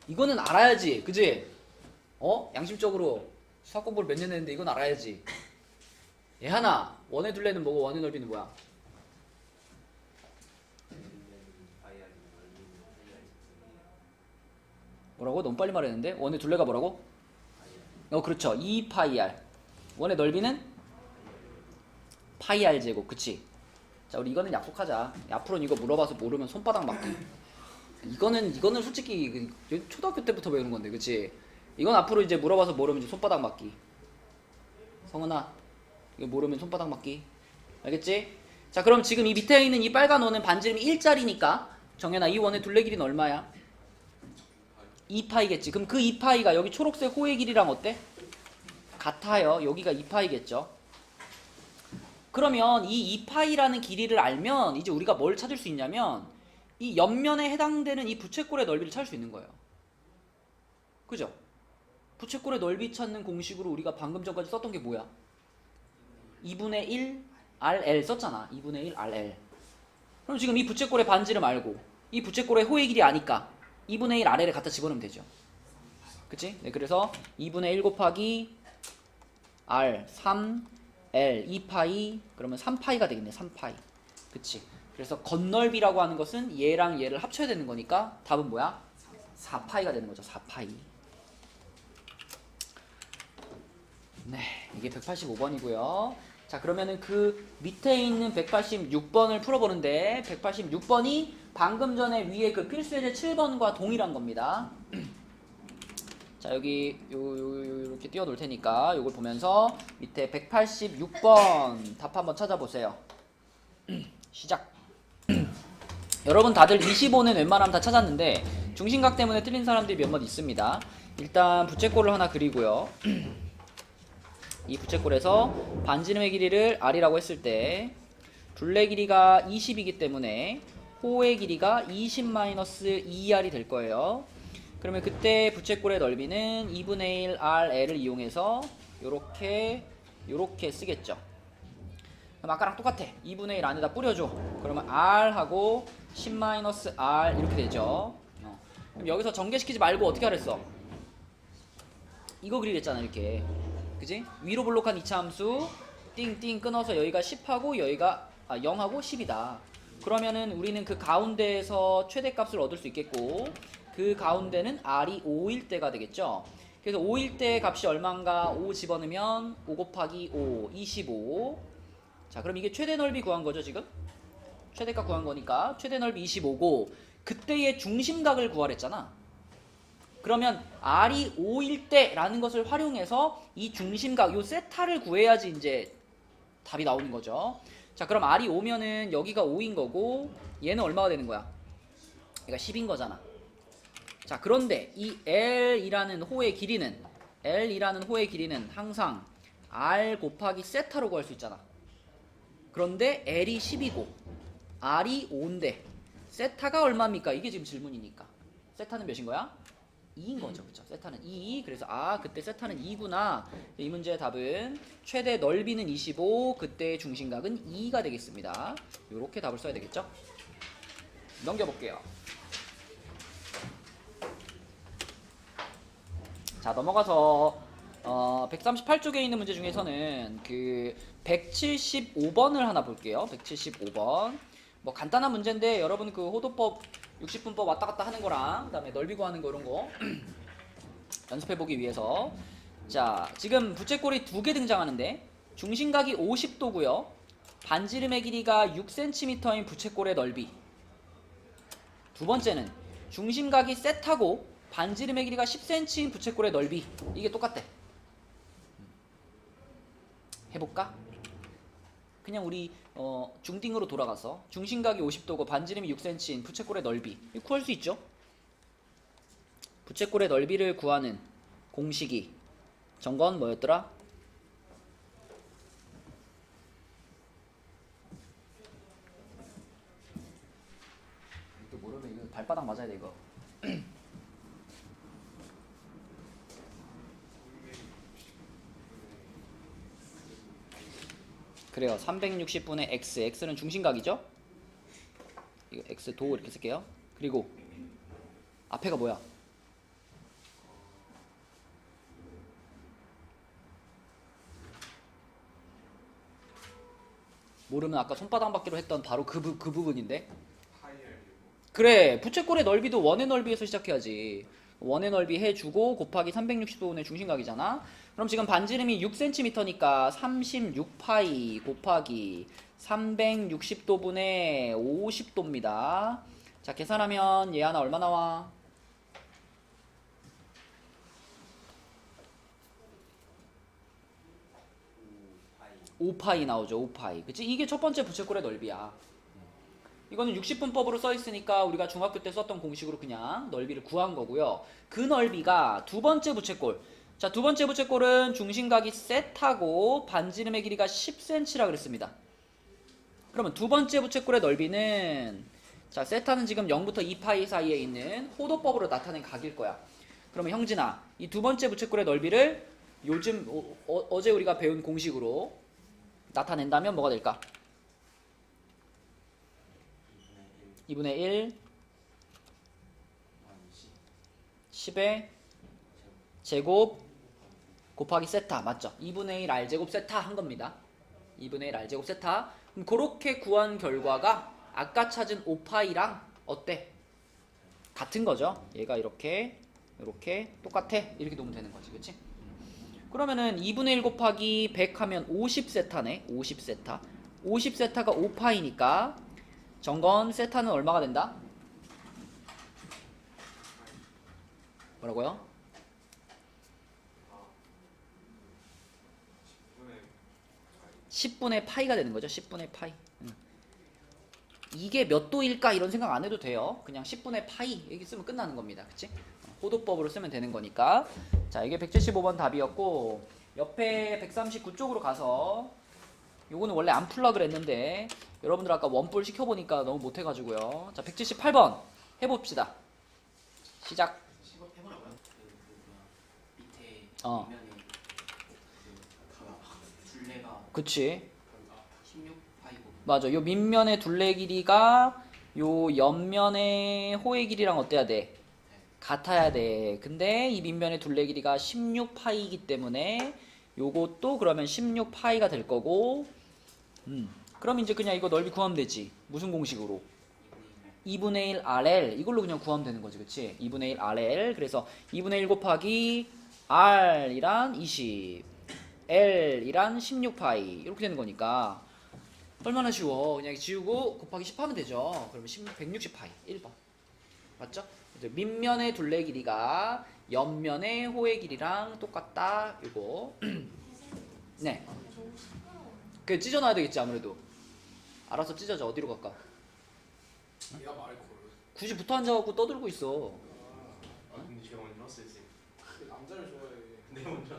이거는 알아야지, 그지? 양심적으로 수학 공부를 몇 년 했는데 이건 알아야지. 얘하나, 원의 둘레는 뭐고 원의 넓이는 뭐야? 뭐라고? 너무 빨리 말했는데? 원의 둘레가 뭐라고? 그렇죠. 2파이 r. 원의 넓이는 파이 r 제곱. 그치? 자, 우리 이거는 약속하자. 앞으로는 이거 물어봐서 모르면 손바닥 맞기. 이거는 솔직히 초등학교 때부터 배우는 건데, 그치? 이건 앞으로 이제 물어봐서 모르면 이제 손바닥 맞기. 성은아, 이거 모르면 손바닥 맞기. 알겠지? 자, 그럼 지금 이 밑에 있는 이 빨간 원은 반지름이 1짜리니까 정연아, 이 원의 둘레 길이는 얼마야? 2파이겠지. 그럼 그 2파이가 여기 초록색 호의 길이랑 어때? 같아요. 여기가 2파이겠죠. 그러면 이 2파이라는 길이를 알면 이제 우리가 뭘 찾을 수 있냐면 이 옆면에 해당되는 이 부채꼴의 넓이를 찾을 수 있는 거예요. 그죠? 부채꼴의 넓이 찾는 공식으로 우리가 방금 전까지 썼던 게 뭐야? 2분의 1 RL 썼잖아. 2분의 1 RL. 그럼 지금 이 부채꼴의 반지름 알고 이 부채꼴의 호의 길이 아니까 2분의 1 RL을 갖다 집어넣으면 되죠. 그치? 네, 그래서 2분의 1 곱하기 R 3 L 2파이 그러면 3파이가 되겠네. 3파이. 그치? 그래서 건널비라고 하는 것은 얘랑 얘를 합쳐야 되는 거니까 답은 뭐야? 4파이가 되는 거죠. 4파이. 네, 이게 185번이고요. 자, 그러면은 그 밑에 있는 186번을 풀어보는데 186번이 방금 전에 위에 그 필수예제 7번과 동일한 겁니다. 자, 여기 이렇게 띄워 놓을 테니까 요걸 보면서 밑에 186번 답 한번 찾아보세요. 시작. 여러분 다들 25는 웬만하면 다 찾았는데 중심각 때문에 틀린 사람들이 몇몇 있습니다. 일단 부채꼴을 하나 그리고요. 이 부채꼴에서 반지름의 길이를 R이라고 했을 때 둘레 길이가 20이기 때문에 호의 길이가 20-2R이 될 거예요. 그러면 그때 부채꼴의 넓이는 2분의 1 RL을 이용해서 요렇게 쓰겠죠. 그럼 아까랑 똑같아. 2분의 1 안에다 뿌려줘. 그러면 R하고 10-R 이렇게 되죠. 그럼 여기서 전개시키지 말고 어떻게 하랬어? 이거 그리랬잖아. 이렇게. 그지? 위로 블록한 이차함수 띵띵 끊어서 여기가 10하고 여기가 0하고 10이다. 그러면은 우리는 그 가운데에서 최대값을 얻을 수 있겠고 그 가운데는 R이 5일 때가 되겠죠. 그래서 5일 때 값이 얼마인가 5 집어넣으면 5 곱하기 5 25. 자, 그럼 이게 최대 넓이 구한 거죠. 지금 최대값 구한 거니까 최대 넓이 25고 그때의 중심각을 구하랬잖아. 그러면 R이 5일 때라는 것을 활용해서 이 중심각, 요 세타를 구해야지 이제 답이 나오는 거죠. 자, 그럼 R이 5면은 여기가 5인 거고 얘는 얼마가 되는 거야? 얘가 10인 거잖아. 자, 그런데 이 L이라는 호의 길이는 항상 R 곱하기 세타로 구할 수 있잖아. 그런데 L이 10이고 R이 5인데 세타가 얼마입니까? 이게 지금 질문이니까. 세타는 몇인 거야? 2인 거죠. 그렇죠? 세타는 2. 그래서 그때 세타는 2구나. 이 문제의 답은 최대 넓이는 25, 그때의 중심각은 2가 되겠습니다. 이렇게 답을 써야 되겠죠? 넘겨볼게요. 자, 넘어가서 138쪽에 있는 문제 중에서는 그 175번을 하나 볼게요. 175번. 뭐 간단한 문제인데 여러분 그 호도법 60분법 왔다 갔다 하는 거랑 그다음에 넓이 구하는 거 이런 거 연습해 보기 위해서. 자, 지금 부채꼴이 두 개 등장하는데 중심각이 50도고요. 반지름의 길이가 6cm인 부채꼴의 넓이. 두 번째는 중심각이 세타고 반지름의 길이가 10cm인 부채꼴의 넓이. 이게 똑같대. 해볼까? 그냥 우리 중딩으로 돌아가서 중심각이 50도고 반지름이 6cm인 부채꼴의 넓이 이거 구할 수 있죠? 부채꼴의 넓이를 구하는 공식이 정건 뭐였더라? 이거 모르면 이거 발바닥 맞아야 돼 이거. 그래요. 360분의 x, x는 중심각이죠? 이거 x 도 이렇게 쓸게요. 그리고 앞에가 뭐야? 모르면 아까 손바닥 받기로 했던 바로 그 부분인데. 그래, 부채꼴의 넓이도 원의 넓이에서 시작해야지. 원의 넓이 해주고 곱하기 360도분의 중심각이잖아. 그럼 지금 반지름이 6cm니까 36파이 곱하기 360도분의 50도입니다. 자, 계산하면 얘 하나 얼마 나와? 5파이 나오죠. 5파이. 그치? 이게 첫 번째 부채꼴의 넓이야. 이거는 60분법으로 써 있으니까 우리가 중학교 때 썼던 공식으로 그냥 넓이를 구한 거고요. 그 넓이가 두 번째 부채꼴. 자, 두 번째 부채꼴은 중심각이 세타고 반지름의 길이가 10cm라 그랬습니다. 그러면 두 번째 부채꼴의 넓이는 자, 세타는 지금 0부터 2파이 사이에 있는 호도법으로 나타낸 각일 거야. 그러면 형진아, 이 두 번째 부채꼴의 넓이를 요즘 어제 우리가 배운 공식으로 나타낸다면 뭐가 될까? 2분의 1 10의 제곱 곱하기 세타 맞죠? 2분의 1 r제곱 세타 한 겁니다. 2분의 1 r제곱 세타. 그럼 그렇게 구한 결과가 아까 찾은 5파이랑 어때? 같은 거죠. 얘가 이렇게 똑같아. 이렇게 놓으면 되는 거지. 그치? 그러면은 2분의 1 곱하기 100 하면 50세타네. 50세타. 50세타가 5파이니까 정건 세타는 얼마가 된다? 뭐라고요? 10분의 파이가 되는 거죠. 10분의 파이. 이게 몇 도일까 이런 생각 안 해도 돼요. 그냥 10분의 파이 여기 쓰면 끝나는 겁니다. 그치? 호도법으로 쓰면 되는 거니까. 자, 이게 175번 답이었고 옆에 139쪽으로 가서 요거는 원래 안 풀라 그랬는데 여러분들 아까 원뿔 시켜보니까 너무 못해가지고요. 자, 178번 해봅시다. 시작. 10업 해보라고요? 밑에 어. 밑면에 둘레가 그치? 16파이고 맞아. 요 밑면의 둘레 길이가 요 옆면의 호의 길이랑 어때야 돼? 같아야 돼. 근데 이 밑면의 둘레 길이가 16파이이기 때문에 요것도 그러면 16파이가 될 거고 그럼 이제 그냥 이거 넓이 구하면 되지. 무슨 공식으로? 2분의 1 RL 이걸로 그냥 구하면 되는 거지. 그치? 2분의 1 RL. 그래서 2분의 1 곱하기 R이란 20 L이란 16파이 이렇게 되는 거니까 얼마나 쉬워. 그냥 지우고 곱하기 10 하면 되죠. 그러면 160파이 1번. 맞죠? 이제 밑면의 둘레 길이가 옆면의 호의 길이랑 똑같다. 이거. 네. 너무 시끄러워. 그 찢어놔야 되겠지 아무래도. 알아서 찢어져. 어디로 갈까? 얘가 말을 걸어. 굳이 붙어 앉아갖고 떠들고 있어. 근데 제가 먼저 쌤. 남자를 좋아해. 내 먼저.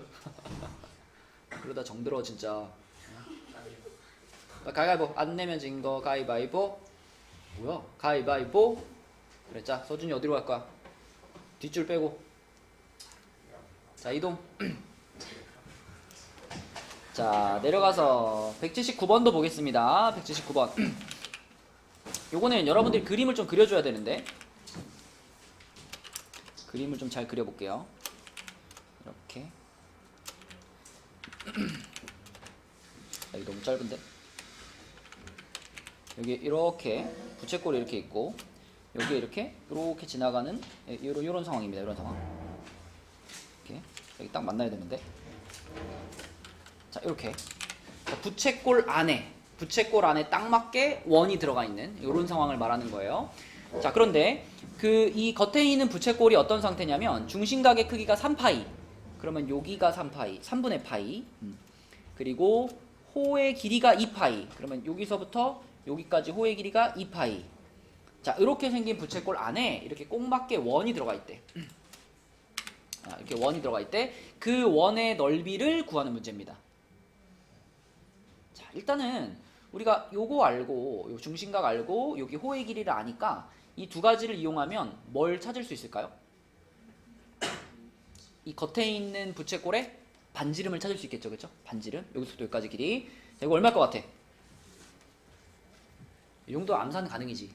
그러다 정들어 진짜. 아니요. 가위바위보. 안 내면 진 거 가위바위보. 뭐야? 가위바위보. 그래, 자 서준이 어디로 갈 거야? 뒷줄 빼고. 자 이동. 자 내려가서 179번도 보겠습니다. 179번. 요거는 여러분들이 그림을 좀 그려줘야 되는데 그림을 좀 잘 그려볼게요. 이렇게. 여기 너무 짧은데? 여기 이렇게 부채꼴이 이렇게 있고 여기 이렇게 지나가는 요런 상황입니다. 이런 상황. 이렇게 여기 딱 만나야 되는데. 자 이렇게 부채꼴 안에 딱 맞게 원이 들어가 있는 이런 상황을 말하는 거예요. 자 그런데 이 겉에 있는 부채꼴이 어떤 상태냐면 중심각의 크기가 3파이. 그러면 여기가 3파이, 3분의 파이. 그리고 호의 길이가 2파이. 그러면 여기서부터 여기까지 호의 길이가 2파이. 자 이렇게 생긴 부채꼴 안에 이렇게 꼭 맞게 원이 들어가 있대. 이렇게 원이 들어가 있대. 그 원의 넓이를 구하는 문제입니다. 자 일단은 우리가 요거 알고 요 중심각 알고 여기 호의 길이를 아니까 이 두 가지를 이용하면 뭘 찾을 수 있을까요? 이 겉에 있는 부채꼴의 반지름을 찾을 수 있겠죠, 그렇죠? 반지름 여기서부터 여기까지 길이. 자, 이거 얼마일 것 같아? 이 정도 암산 가능이지.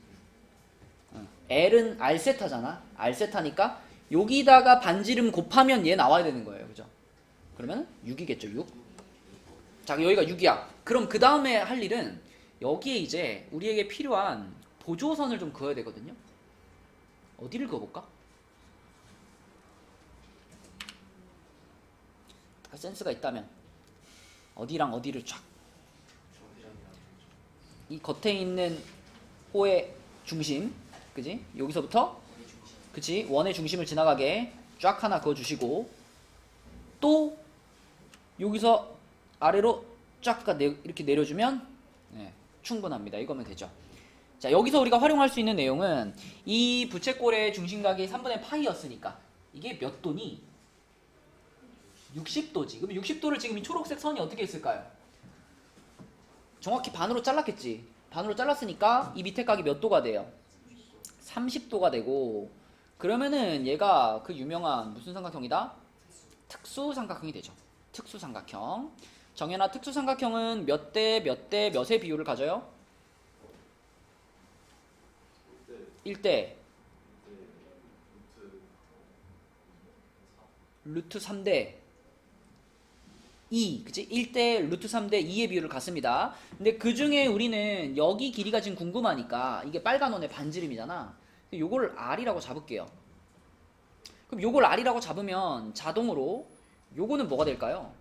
L은 R세타잖아. R세타니까 여기다가 반지름 곱하면 얘 나와야 되는 거예요, 그죠? 그러면 6이겠죠, 6. 자, 여기가 6이야. 그럼 그 다음에 할 일은 여기에 이제 우리에게 필요한 보조선을 좀 그어야 되거든요. 어디를 그어볼까? 센스가 있다면 어디랑 어디를 쫙. 이 겉에 있는 호의 중심, 그지? 여기서부터, 그치? 원의 중심을 지나가게 쫙 하나 그어주시고 또 여기서 아래로 쫙 이렇게 내려주면 충분합니다. 이거면 되죠. 자 여기서 우리가 활용할 수 있는 내용은 이 부채꼴의 중심각이 3분의 파이였으니까 이게 몇 도니? 60도지. 그럼 60도를 지금 이 초록색 선이 어떻게 했을까요? 정확히 반으로 잘랐겠지. 반으로 잘랐으니까 이 밑에 각이 몇 도가 돼요? 30도가 되고 그러면은 얘가 그 유명한 무슨 삼각형이다? 특수삼각형이 되죠. 특수삼각형. 정연아 특수삼각형은 몇 대 몇의 비율을 가져요? 1대 루트 3대 2, 그치? 1대 루트 3대 2의 비율을 갖습니다. 근데 그 중에 우리는 여기 길이가 지금 궁금하니까 이게 빨간 원의 반지름이잖아. 요걸 R이라고 잡을게요. 그럼 요걸 R이라고 잡으면 자동으로 요거는 뭐가 될까요?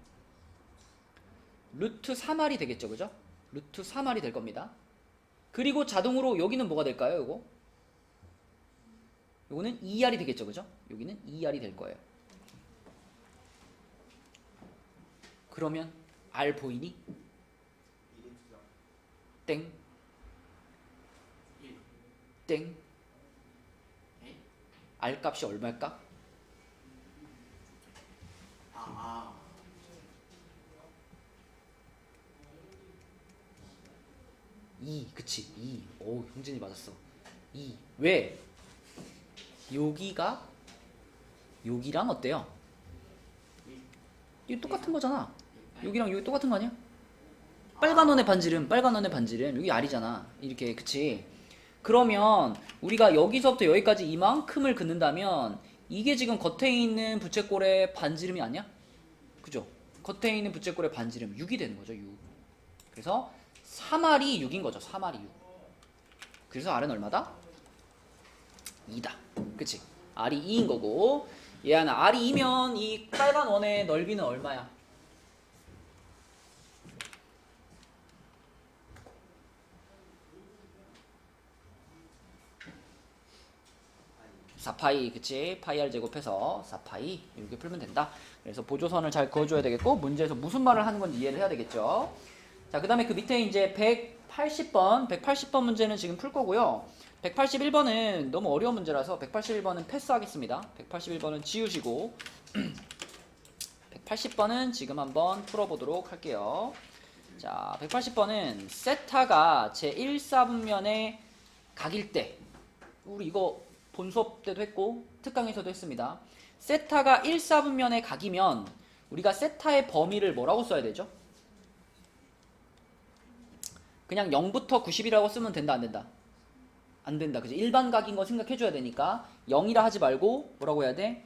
루트 3R이 되겠죠, 그죠? 루트 3R이 될 겁니다. 그리고 자동으로 여기는 뭐가 될까요, 요거? 요거는 2R이 되겠죠, 그죠? 여기는 2R이 될 거예요. 그러면 R 보이니? 땡. 땡. R 값이 얼마일까? 아. 2, 그치, 2. 오, 형진이 맞았어. 2. 왜? 여기가 여기랑 어때요? 이거 똑같은 거잖아. 여기랑 여기 똑같은 거 아니야? 빨간 원의 반지름, 빨간 원의 반지름. 여기 R이잖아. 이렇게, 그치? 그러면 우리가 여기서부터 여기까지 이만큼을 긋는다면 이게 지금 겉에 있는 부채꼴의 반지름이 아니야? 그죠? 겉에 있는 부채꼴의 반지름 6이 되는 거죠, 6. 그래서 3R이 6인 거죠, 3R이 6. 그래서 R은 얼마다? 2다. 그치? R이 2인 거고 얘 하나 R이 2면 이 빨간 원의 넓이는 얼마야? 4파이 그치? 파이 r 제곱해서 4파이 이렇게 풀면 된다. 그래서 보조선을 잘 그어줘야 되겠고 문제에서 무슨 말을 하는 건지 이해를 해야 되겠죠. 자, 그 다음에 그 밑에 이제 180번 문제는 지금 풀 거고요. 181번은 너무 어려운 문제라서 181번은 패스하겠습니다. 181번은 지우시고 180번은 지금 한번 풀어보도록 할게요. 자, 180번은 세타가 제1사분면의 각일 때, 우리 이거 본 수업 때도 했고 특강에서도 했습니다. 세타가 1사분면의 각이면 우리가 세타의 범위를 뭐라고 써야 되죠? 그냥 0부터 90이라고 쓰면 된다 안 된다? 안 된다. 그죠? 일반 각인 거 생각해줘야 되니까 0이라 하지 말고 뭐라고 해야 돼?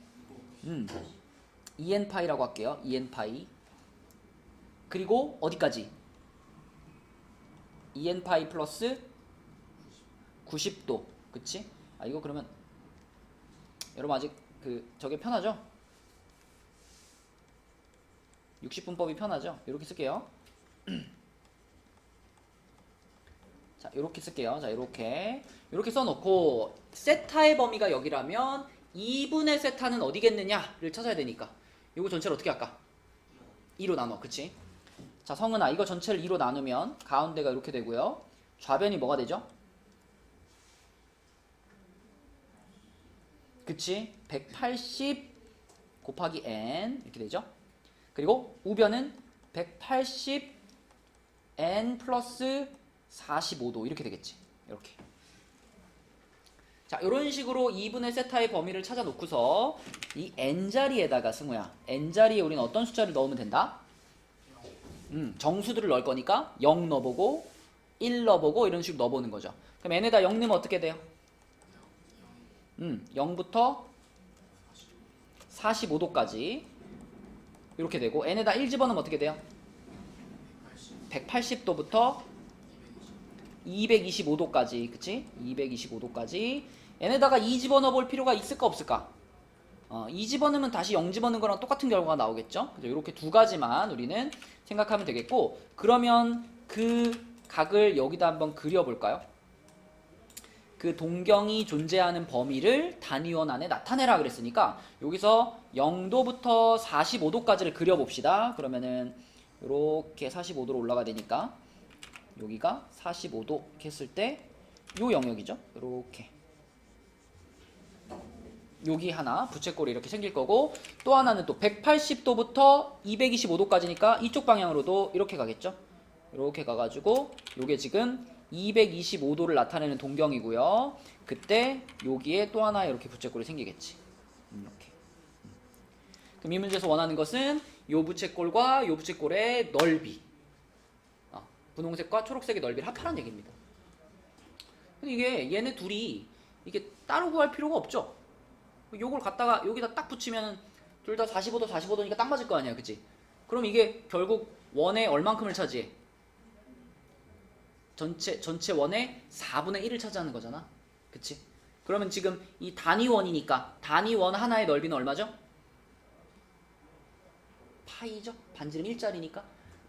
2n파이라고 할게요. 2n파이. 그리고 어디까지? 2n파이 플러스 90도. 그치? 아, 이거 그러면 여러분 아직 저게 편하죠? 60분법이 편하죠? 이렇게 쓸게요. 자, 이렇게 쓸게요. 자, 이렇게 써놓고 세타의 범위가 여기라면 2분의 세타는 어디겠느냐를 찾아야 되니까 이거 전체를 어떻게 할까? 2로 나눠. 그치? 자, 성은아, 이거 전체를 2로 나누면 가운데가 이렇게 되고요. 좌변이 뭐가 되죠? 그치? 180 곱하기 n 이렇게 되죠? 그리고 우변은 180 n 플러스 45도 이렇게 되겠지. 이렇게. 자, 이런 식으로 2분의 세타의 범위를 찾아 놓고서 이 n자리에다가 승우야, n자리에 우리는 어떤 숫자를 넣으면 된다? 정수들을 넣을 거니까 0 넣어보고 1 넣어보고 이런 식으로 넣어보는 거죠. 그럼 n에다 0 넣으면 어떻게 돼요? 0부터 45도까지 이렇게 되고 n에다 1 집어넣으면 어떻게 돼요? 180도부터 225도까지. 그치? 225도까지. n에다가 2 집어넣어 볼 필요가 있을까 없을까? 2 집어넣으면 다시 0 집어넣는 거랑 똑같은 결과가 나오겠죠? 그래서 이렇게 두 가지만 우리는 생각하면 되겠고, 그러면 그 각을 여기다 한번 그려볼까요? 그 동경이 존재하는 범위를 단위원 안에 나타내라 그랬으니까 여기서 0도부터 45도까지를 그려봅시다. 그러면은 이렇게 45도로 올라가야 되니까 여기가 45도 이렇게 했을 때 요 영역이죠. 이렇게 여기 하나 부채꼴이 이렇게 생길 거고, 또 하나는 또 180도부터 225도까지니까 이쪽 방향으로도 이렇게 가겠죠. 이렇게 가가지고 요게 지금 225도를 나타내는 동경이고요. 그때 여기에 또 하나 이렇게 부채꼴이 생기겠지. 이렇게. 그럼 이 문제에서 원하는 것은 요 부채꼴과 요 부채꼴의 넓이, 분홍색과 초록색의 넓이를 합하라는 얘기입니다. 근데 이게 얘네 둘이 이게 따로 구할 필요가 없죠. 요걸 갖다가 여기다 딱 붙이면 둘 다 45도 45도니까 딱 맞을 거 아니야. 그치? 그럼 이게 결국 원의 얼만큼을 차지해? 전체 원의 4분의 1을 차지하는 거잖아. 그치? 그러면 지금 이 단위원이니까 단위원 하나의 넓이는 얼마죠? 파이죠? 반지름 1짜리니까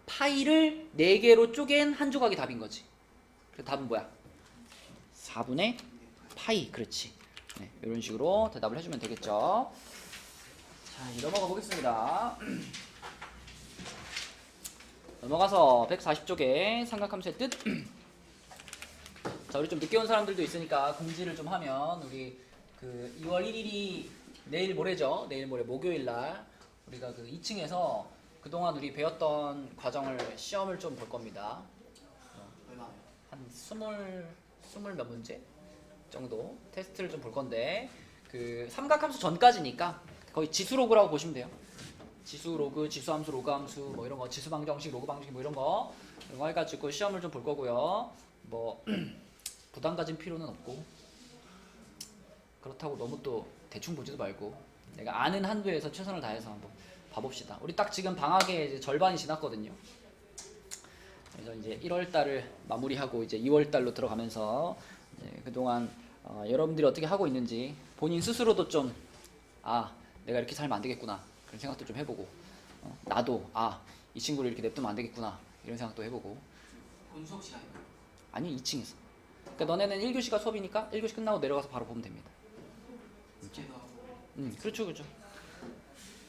파이를 4개로 쪼갠 한 조각이 답인 거지. 그래서 답은 뭐야? 4분의 파이. 그렇지. 네, 이런 식으로 대답을 해주면 되겠죠. 자, 이제 넘어가 보겠습니다. 넘어가서 140쪽에 삼각함수의 뜻. 자, 우리 좀 늦게 온 사람들도 있으니까 공지를 좀 하면, 우리 그 2월 1일이 내일 모레죠. 내일 모레 목요일 날 우리가 그 2층에서 그동안 우리 배웠던 과정을 시험을 좀 볼 겁니다. 얼마요? 한 20 몇 문제 정도 테스트를 좀 볼 건데, 그 삼각함수 전까지니까 거의 지수로그라고 보시면 돼요. 지수로그, 지수함수, 로그함수 뭐 이런 거, 지수방정식, 로그 방정식 뭐 이런 거 해가지고 시험을 좀 볼 거고요. 뭐 부담 가진 필요는 없고, 그렇다고 너무 또 대충 보지도 말고 내가 아는 한도에서 최선을 다해서 한번 봐봅시다. 우리 딱 지금 방학의 이제 절반이 지났거든요. 그래서 이제 1월 달을 마무리하고 이제 2월 달로 들어가면서 이제 그동안 여러분들이 어떻게 하고 있는지 본인 스스로도 좀 내가 이렇게 살면 안 되겠구나 그런 생각도 좀 해보고, 나도 이 친구를 이렇게 냅두면 안 되겠구나 이런 생각도 해보고. 본 수업 시간인가요? 아니, 2층에서. 그러니까 너네는 1교시가 수업이니까 1교시 끝나고 내려가서 바로 보면 됩니다. 그렇죠, 그렇죠.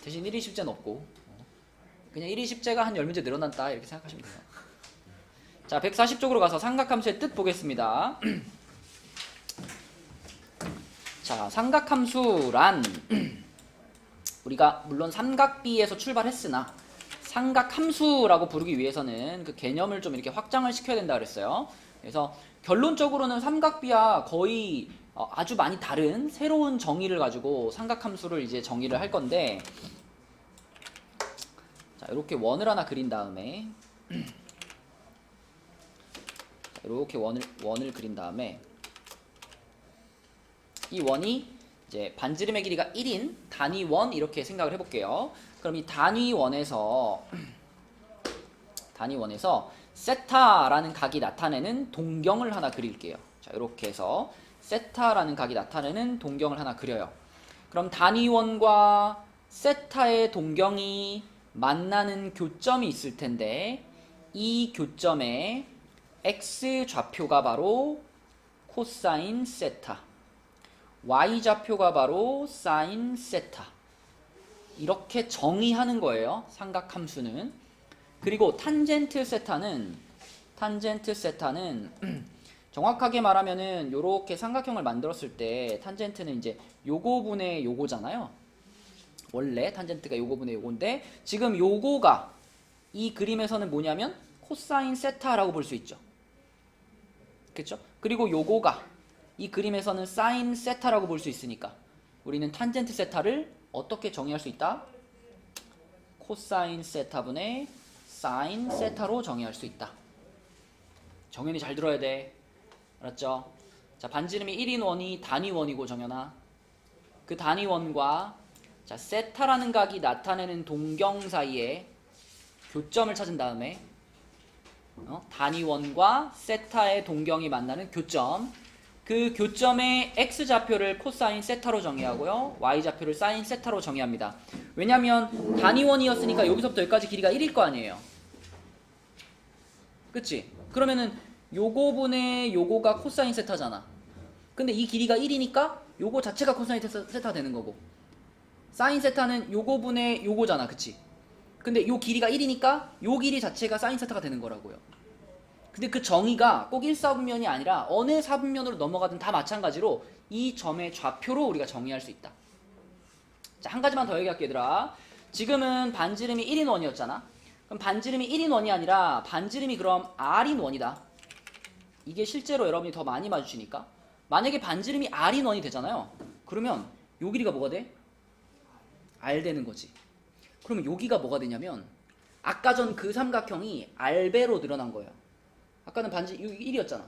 대신 1인 10제는 없고 그냥 1인 10제가 한 10문제 늘어난다 이렇게 생각하시면 돼요. 자, 140쪽으로 가서 삼각함수의 뜻 보겠습니다. 자, 삼각함수란 우리가 물론 삼각비에서 출발했으나 삼각함수라고 부르기 위해서는 그 개념을 좀 이렇게 확장을 시켜야 된다 그랬어요. 그래서 결론적으로는 삼각비와 거의 아주 많이 다른 새로운 정의를 가지고 삼각함수를 이제 정의를 할 건데, 자, 이렇게 원을 하나 그린 다음에 이렇게 원을 그린 다음에 이 원이 이제 반지름의 길이가 1인 단위 원 이렇게 생각을 해볼게요. 그럼 이 단위 원에서 세타라는 각이 나타내는 동경을 하나 그릴게요. 자, 이렇게 해서 세타라는 각이 나타내는 동경을 하나 그려요. 그럼 단위 원과 세타의 동경이 만나는 교점이 있을 텐데 이 교점에 x 좌표가 바로 코사인 세타, y 좌표가 바로 사인 세타, 이렇게 정의하는 거예요, 삼각함수는. 그리고 탄젠트 세타는 정확하게 말하면은 요렇게 삼각형을 만들었을 때 탄젠트는 이제 요거분의 요거잖아요. 원래 탄젠트가 요거분의 요건데 지금 요거가 이 그림에서는 뭐냐면 코사인 세타라고 볼 수 있죠. 그렇죠? 그리고 요거가 이 그림에서는 사인 세타라고 볼 수 있으니까 우리는 탄젠트 세타를 어떻게 정의할 수 있다? 코사인 세타분의 사인 세타로 정의할 수 있다. 정연이 잘 들어야 돼. 알았죠? 자, 반지름이 1인 원이 단위 원이고 정연아, 그 단위 원과 자, 세타라는 각이 나타내는 동경 사이에 교점을 찾은 다음에 단위 원과 세타의 동경이 만나는 교점, 그 교점의 x좌표를 코사인 세타로 정의하고요, y좌표를 사인 세타로 정의합니다. 왜냐면 단위 원이었으니까 여기서부터 여기까지 길이가 1일 거 아니에요. 그치? 그러면은 요거분의 요거가 코사인 세타잖아. 근데 이 길이가 1이니까 요거 자체가 코사인 세타 되는 거고, 사인 세타는 요거분의 요거잖아. 그치? 근데 요 길이가 1이니까 요 길이 자체가 사인 세타가 되는 거라고요. 근데 그 정의가 꼭 1사분면이 아니라 어느 사분면으로 넘어가든 다 마찬가지로 이 점의 좌표로 우리가 정의할 수 있다. 자, 한 가지만 더 얘기할게 얘들아. 지금은 반지름이 1인 원이었잖아. 그럼 반지름이 1인 원이 아니라 반지름이 그럼 R인 원이다. 이게 실제로 여러분이 더 많이 마주치니까. 만약에 반지름이 R인 원이 되잖아요. 그러면 요 길이가 뭐가 돼? R 되는 거지. 그러면 여기가 뭐가 되냐면 아까 전 그 삼각형이 R배로 늘어난 거예요. 아까는 반지 여기 1이었잖아.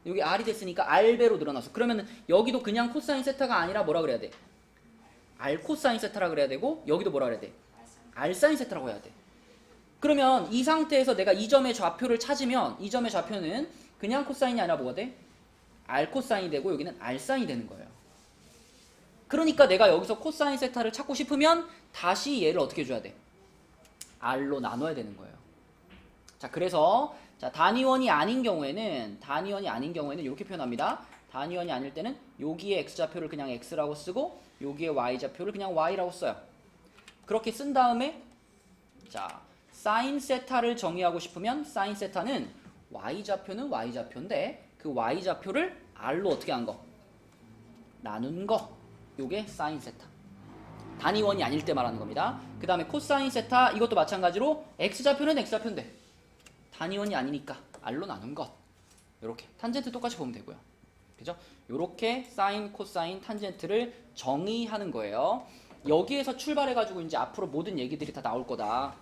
여기 R이 됐으니까 R배로 늘어났어. 그러면 여기도 그냥 코사인 세타가 아니라 뭐라 그래야 돼? R 코사인 세타라 그래야 되고, 여기도 뭐라 그래야 돼? R 사인 세타라고 해야 돼. 그러면 이 상태에서 내가 이 점의 좌표를 찾으면 이 점의 좌표는 그냥 코사인이 아니라 뭐가 돼? R 코사인이 되고 여기는 R 사인이 되는 거예요. 그러니까 내가 여기서 코사인 세타를 찾고 싶으면 다시 얘를 어떻게 해줘야 돼? R로 나눠야 되는 거예요. 자, 그래서 자, 단위원이 아닌 경우에는 이렇게 표현합니다. 단위원이 아닐 때는 여기에 x좌표를 그냥 x라고 쓰고 여기에 y좌표를 그냥 y라고 써요. 그렇게 쓴 다음에 자, 사인 세타를 정의하고 싶으면 사인 세타는 y좌표는 y좌표인데 그 y좌표를 r로 어떻게 한 거? 나눈 거. 요게 사인 세타. 단위원이 아닐 때 말하는 겁니다. 그 다음에 코사인 세타, 이것도 마찬가지로 x좌표는 x좌표인데 단위원이 아니니까 r로 나눈 것. 요렇게 탄젠트 똑같이 보면 되고요. 그죠? 요렇게 사인, 코사인, 탄젠트를 정의하는 거예요. 여기에서 출발해가지고 이제 앞으로 모든 얘기들이 다 나올 거다.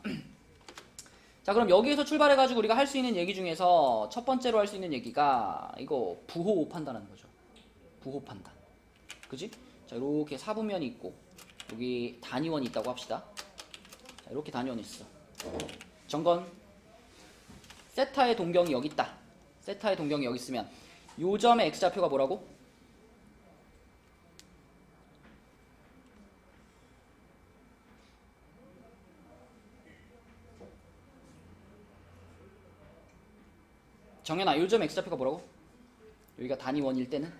자, 그럼 여기에서 출발해가지고 우리가 할 수 있는 얘기 중에서 첫 번째로 할 수 있는 얘기가 이거 부호 판단하는 거죠. 부호 판단. 그지? 자, 이렇게 사분면이 있고 여기 단위원이 있다고 합시다. 자, 이렇게 단위원이 있어. 정건 세타의 동경이 여기 있다. 세타의 동경이 여기 있으면 요 점의 x좌표가 뭐라고? 정연아, 요 점 x좌표가 뭐라고? 여기가 단위원일 때는?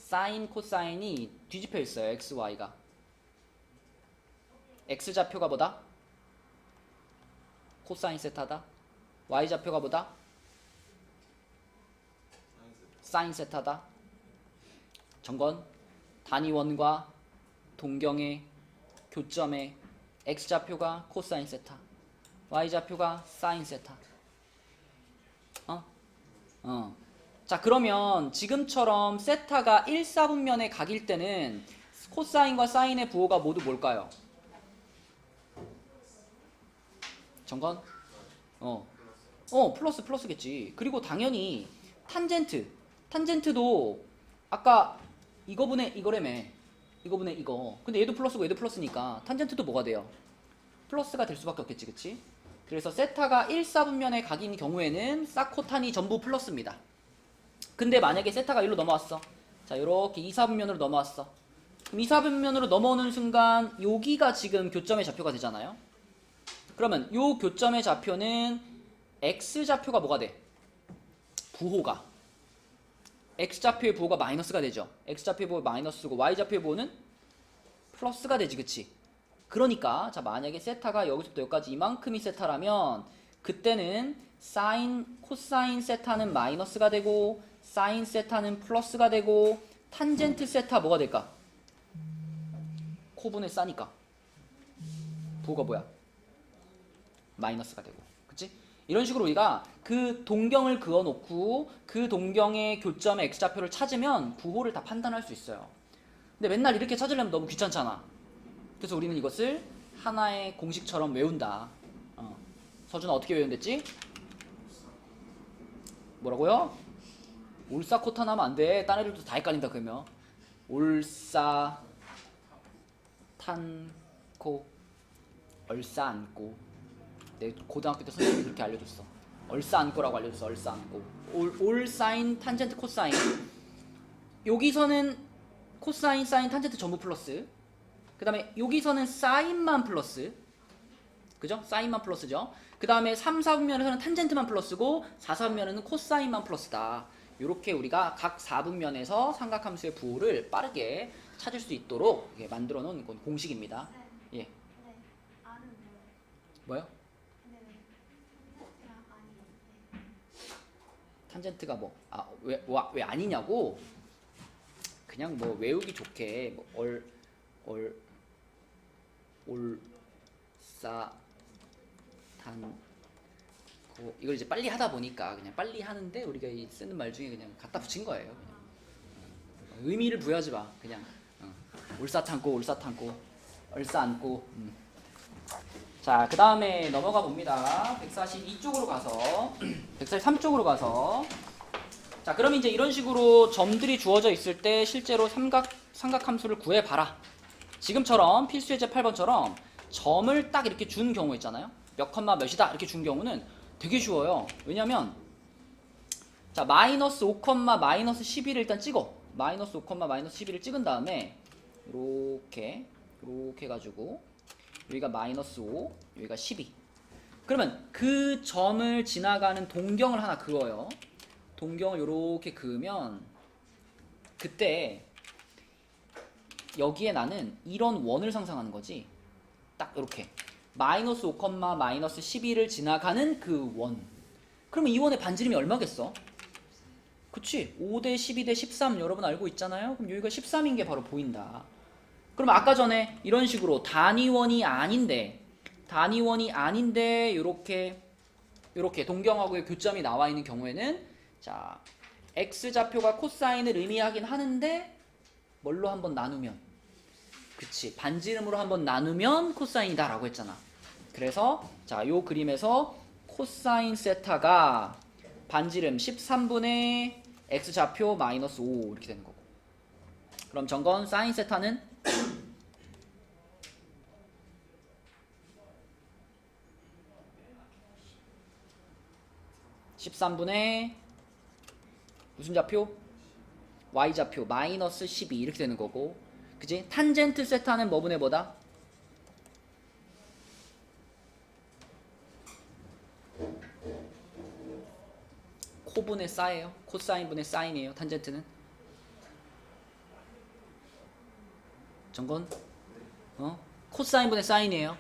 사인 코사인이 뒤집혀 있어요. x, y가. x 좌표가 뭐다? 코사인 세타다. y 좌표가 뭐다? 사인 세타다. 정건 단위원과 동경의 교점의 x 좌표가 코사인 세타, y 좌표가 사인 세타. 자, 그러면 지금처럼 세타가 1, 4분면의 각일 때는 코사인과 사인의 부호가 모두 뭘까요? 정건? 플러스겠지. 그리고 당연히 탄젠트도 아까 이거분의 이거라며. 이거분의 이거. 근데 얘도 플러스고 얘도 플러스니까 탄젠트도 뭐가 돼요? 플러스가 될 수밖에 없겠지, 그치? 그래서 세타가 1, 4분면의 각인 경우에는 싹코탄이 전부 플러스입니다. 근데 만약에 세타가 1로 넘어왔어. 자, 요렇게 2, 4분면으로 넘어왔어. 그럼 2, 4분면으로 넘어오는 순간 여기가 지금 교점의 좌표가 되잖아요. 그러면 요 교점의 좌표는 x좌표가 뭐가 돼? 부호가. x좌표의 부호가 마이너스가 되죠. x좌표의 부호가 마이너스고 y좌표의 부호는 플러스가 되지, 그치? 그러니까 자, 만약에 세타가 여기서부터 여기까지 이만큼이 세타라면 그때는 사인, 코사인 세타는 마이너스가 되고 사인 세타는 플러스가 되고 탄젠트 세타 뭐가 될까? 코분의 싸니까 부호가 뭐야? 마이너스가 되고, 그치? 이런 식으로 우리가 그 동경을 그어놓고 그 동경의 교점의 x좌표를 찾으면 부호를 다 판단할 수 있어요. 근데 맨날 이렇게 찾으려면 너무 귀찮잖아. 그래서 우리는 이것을 하나의 공식처럼 외운다. 서준아 어떻게 외운댔지? 뭐라고요? 올사코탄 하면 안 돼. 딴 애들도 다 헷갈린다 그러면. 올사 탄코 얼싸안고. 내 고등학교 때 선생님이 그렇게 알려줬어. 얼싸안고라고 알려줬어. 얼싸안고. 올 사인 탄젠트 코사인. 여기서는 코사인 사인 탄젠트 전부 플러스. 그 다음에 여기서는 사인만 플러스. 그죠? 사인만 플러스죠. 그 다음에 3, 4분면에서는 탄젠트만 플러스고 4, 4분면에는 코사인만 플러스다. 이렇게 우리가 각 4분면에서 삼각함수의 부호를 빠르게 찾을 수 있도록 만들어 놓은 공식입니다. 예. 네. 아는 뭐요? 네. 그냥 아니에요. 네. 탄젠트가 뭐? 왜 아니냐고? 그냥 뭐 외우기 좋게 뭐 이걸 이제 빨리 하다 보니까 그냥 빨리 하는데 우리가 쓰는 말 중에 그냥 갖다 붙인 거예요. 그냥. 의미를 부여하지 마. 그냥 올사탄고 얼싸안고. 자, 그 다음에 넘어가 봅니다. 142쪽으로 가서 143쪽으로 가서. 자, 그럼 이제 이런 식으로 점들이 주어져 있을 때 실제로 삼각함수를 구해봐라. 지금처럼 필수 예제 8번처럼 점을 딱 이렇게 준 경우 있잖아요. 몇 컴마 몇이다 이렇게 준 경우는 되게 쉬워요. 왜냐면 자, 마이너스 5, 마이너스 11을 일단 찍어. 마이너스 5, 마이너스 11을 찍은 다음에 이렇게 해가지고 여기가 마이너스 5, 여기가 12. 그러면 그 점을 지나가는 동경을 하나 그어요. 동경을 이렇게 그으면 그때 여기에 나는 이런 원을 상상하는 거지. 딱 이렇게 마이너스 5, 마이너스 12를 지나가는 그 원. 그러면 이 원의 반지름이 얼마겠어? 그치? 5대 12대 13 여러분 알고 있잖아요? 그럼 여기가 13인 게 바로 보인다. 그럼 아까 전에 이런 식으로 단위원이 아닌데 요렇게 동경하고의 교점이 나와 있는 경우에는 자, x좌표가 코사인을 의미하긴 하는데 뭘로 한번 나누면, 그치, 반지름으로 한번 나누면 코사인이다 라고 했잖아. 그래서 자, 요 그림에서 코사인 세타가 반지름 13분의 x좌표 마이너스 5 이렇게 되는 거고. 그럼 정건 사인 세타는 13분의 무슨 좌표? y좌표 마이너스 12 이렇게 되는 거고. 그치? 탄젠트 세타는 뭐분의 뭐다? 코분의 싸예요. 코사인분의 사인이에요. 탄젠트는. 정건? 코사인분의 사인이에요.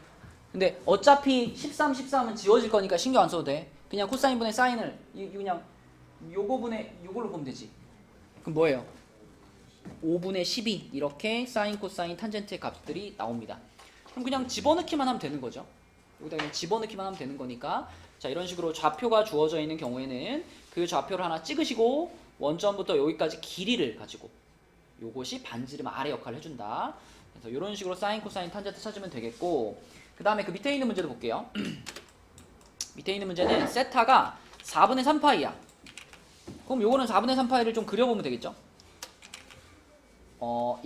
근데 어차피 13, 13은 지워질 거니까 신경 안 써도 돼. 그냥 코사인분의 사인을 그냥 요거분의 요걸로 보면 되지. 그럼 뭐예요? 5분의 12 이렇게 사인, 코사인, 탄젠트의 값들이 나옵니다. 그럼 그냥 집어넣기만 하면 되는 거죠. 여기다 그냥 집어넣기만 하면 되는 거니까 자 이런 식으로 좌표가 주어져 있는 경우에는 그 좌표를 하나 찍으시고 원점부터 여기까지 길이를 가지고 요것이 반지름 아래 역할을 해준다. 그래서 이런 식으로 사인, 코사인, 탄젠트 찾으면 되겠고 그 다음에 그 밑에 있는 문제도 볼게요. 밑에 있는 문제는 세타가 4분의 3파이야. 그럼 요거는 4분의 3파이를 좀 그려보면 되겠죠?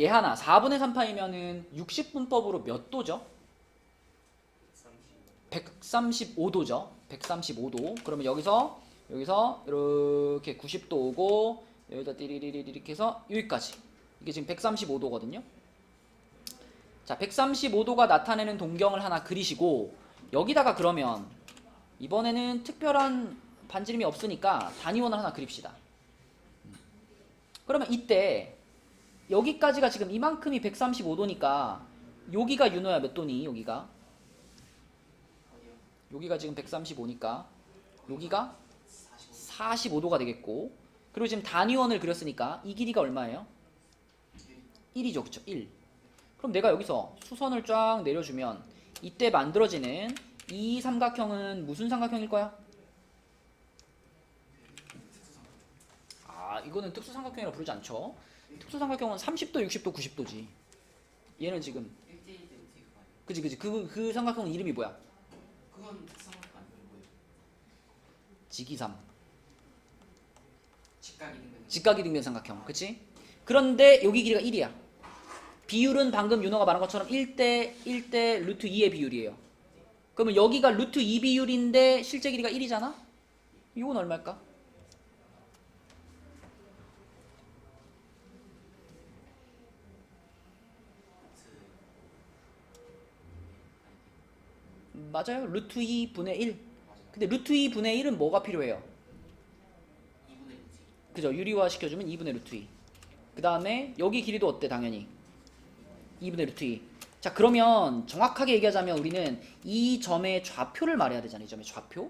얘 하나 4분의 3파이면은 60분법으로 몇 도죠? 135도죠. 135도. 그러면 여기서 이렇게 90도 오고 여기다 띠리리리 이렇게 해서 여기까지. 이게 지금 135도거든요. 자, 135도가 나타내는 동경을 하나 그리시고 여기다가 그러면 이번에는 특별한 반지름이 없으니까 단위원을 하나 그립시다. 그러면 이때 여기까지가 지금 이만큼이 135도니까 여기가 윤호야 몇 도니? 여기가 지금 135니까 여기가 45도가 되겠고 그리고 지금 단위원을 그렸으니까 이 길이가 얼마예요? 1이죠. 그쵸? 1. 그럼 내가 여기서 수선을 쫙 내려주면 이때 만들어지는 이 삼각형은 무슨 삼각형일 거야? 이거는 특수삼각형이라고 부르지 않죠. 특수삼각형은 30도, 60도, 90도지. 얘는 지금 1대1 대 1대 그거 아니에요? 그치 그 삼각형은 이름이 뭐야? 그건 특성학교 아니에요? 뭐예요? 직이삼. 직각이등변. 직각이등변 삼각형. 그치? 그런데 여기 길이가 1이야. 비율은 방금 윤호가 말한 것처럼 1대 루트 2의 비율이에요. 그러면 여기가 루트 2 비율인데 실제 길이가 1이잖아? 이건 얼마일까? 맞아요. 루트 2분의 1. 근데 루트 2분의 1은 뭐가 필요해요? 2분의 1. 그죠? 유리화 시켜주면 2분의 루트 2. 그 다음에 여기 길이도 어때? 당연히 2분의 루트 2. 자 그러면 정확하게 얘기하자면 우리는 이 점의 좌표를 말해야 되잖아요. 이 점의 좌표.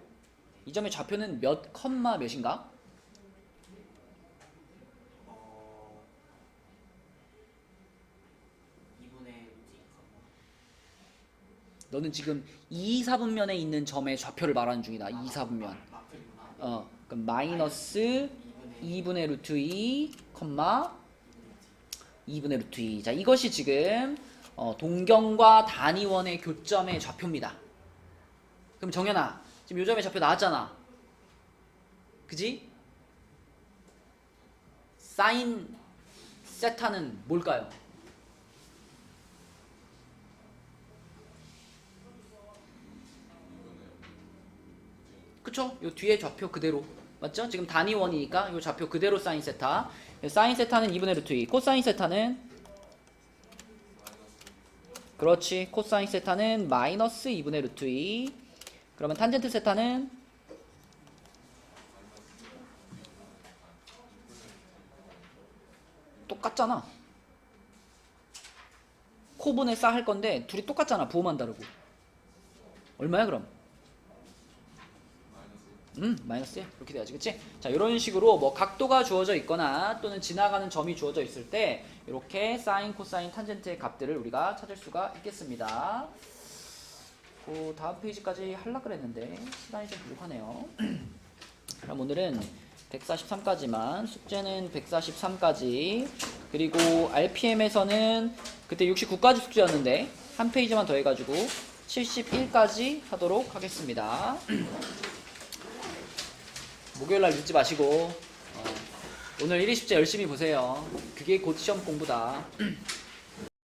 이 점의 좌표는 몇 컴마 몇인가? 2분의 루트 2. 너는 지금 2, 4분면에 있는 점의 좌표를 말하는 중이다. 2, 4분면. 마플이구나. 그럼 마이너스 2분의 루트 2, 컴마 2분의 루트 2. 자, 이것이 지금 동경과 단위원의 교점의 좌표입니다. 그럼 정연아, 지금 요 점의 좌표 나왔잖아. 그지? 사인 세타는 뭘까요? 그쵸? 요 뒤에 좌표 그대로. 맞죠? 지금 단위원이니까 요 좌표 그대로 사인 세타. 사인 세타는 2분의 루트 2. 코사인 세타는 그렇지. 코사인 세타는 마이너스 2분의 루트 2. 그러면 탄젠트 세타는 똑같잖아. 코분의 싸 할 건데 둘이 똑같잖아. 부호만 다르고. 얼마야 그럼? 마이너스야. 이렇게 돼야지. 그치? 자, 이런 식으로 뭐 각도가 주어져 있거나 또는 지나가는 점이 주어져 있을 때 이렇게 사인, 코사인, 탄젠트의 값들을 우리가 찾을 수가 있겠습니다. 그 다음 페이지까지 하려고 그랬는데 시간이 좀 부족하네요. 그럼 오늘은 143까지만, 숙제는 143까지, 그리고 RPM에서는 그때 69까지 숙제였는데 한 페이지만 더 해가지고 71까지 하도록 하겠습니다. 목요일날 늦지 마시고 오늘 1위 숙제 열심히 보세요. 그게 곧 시험 공부다.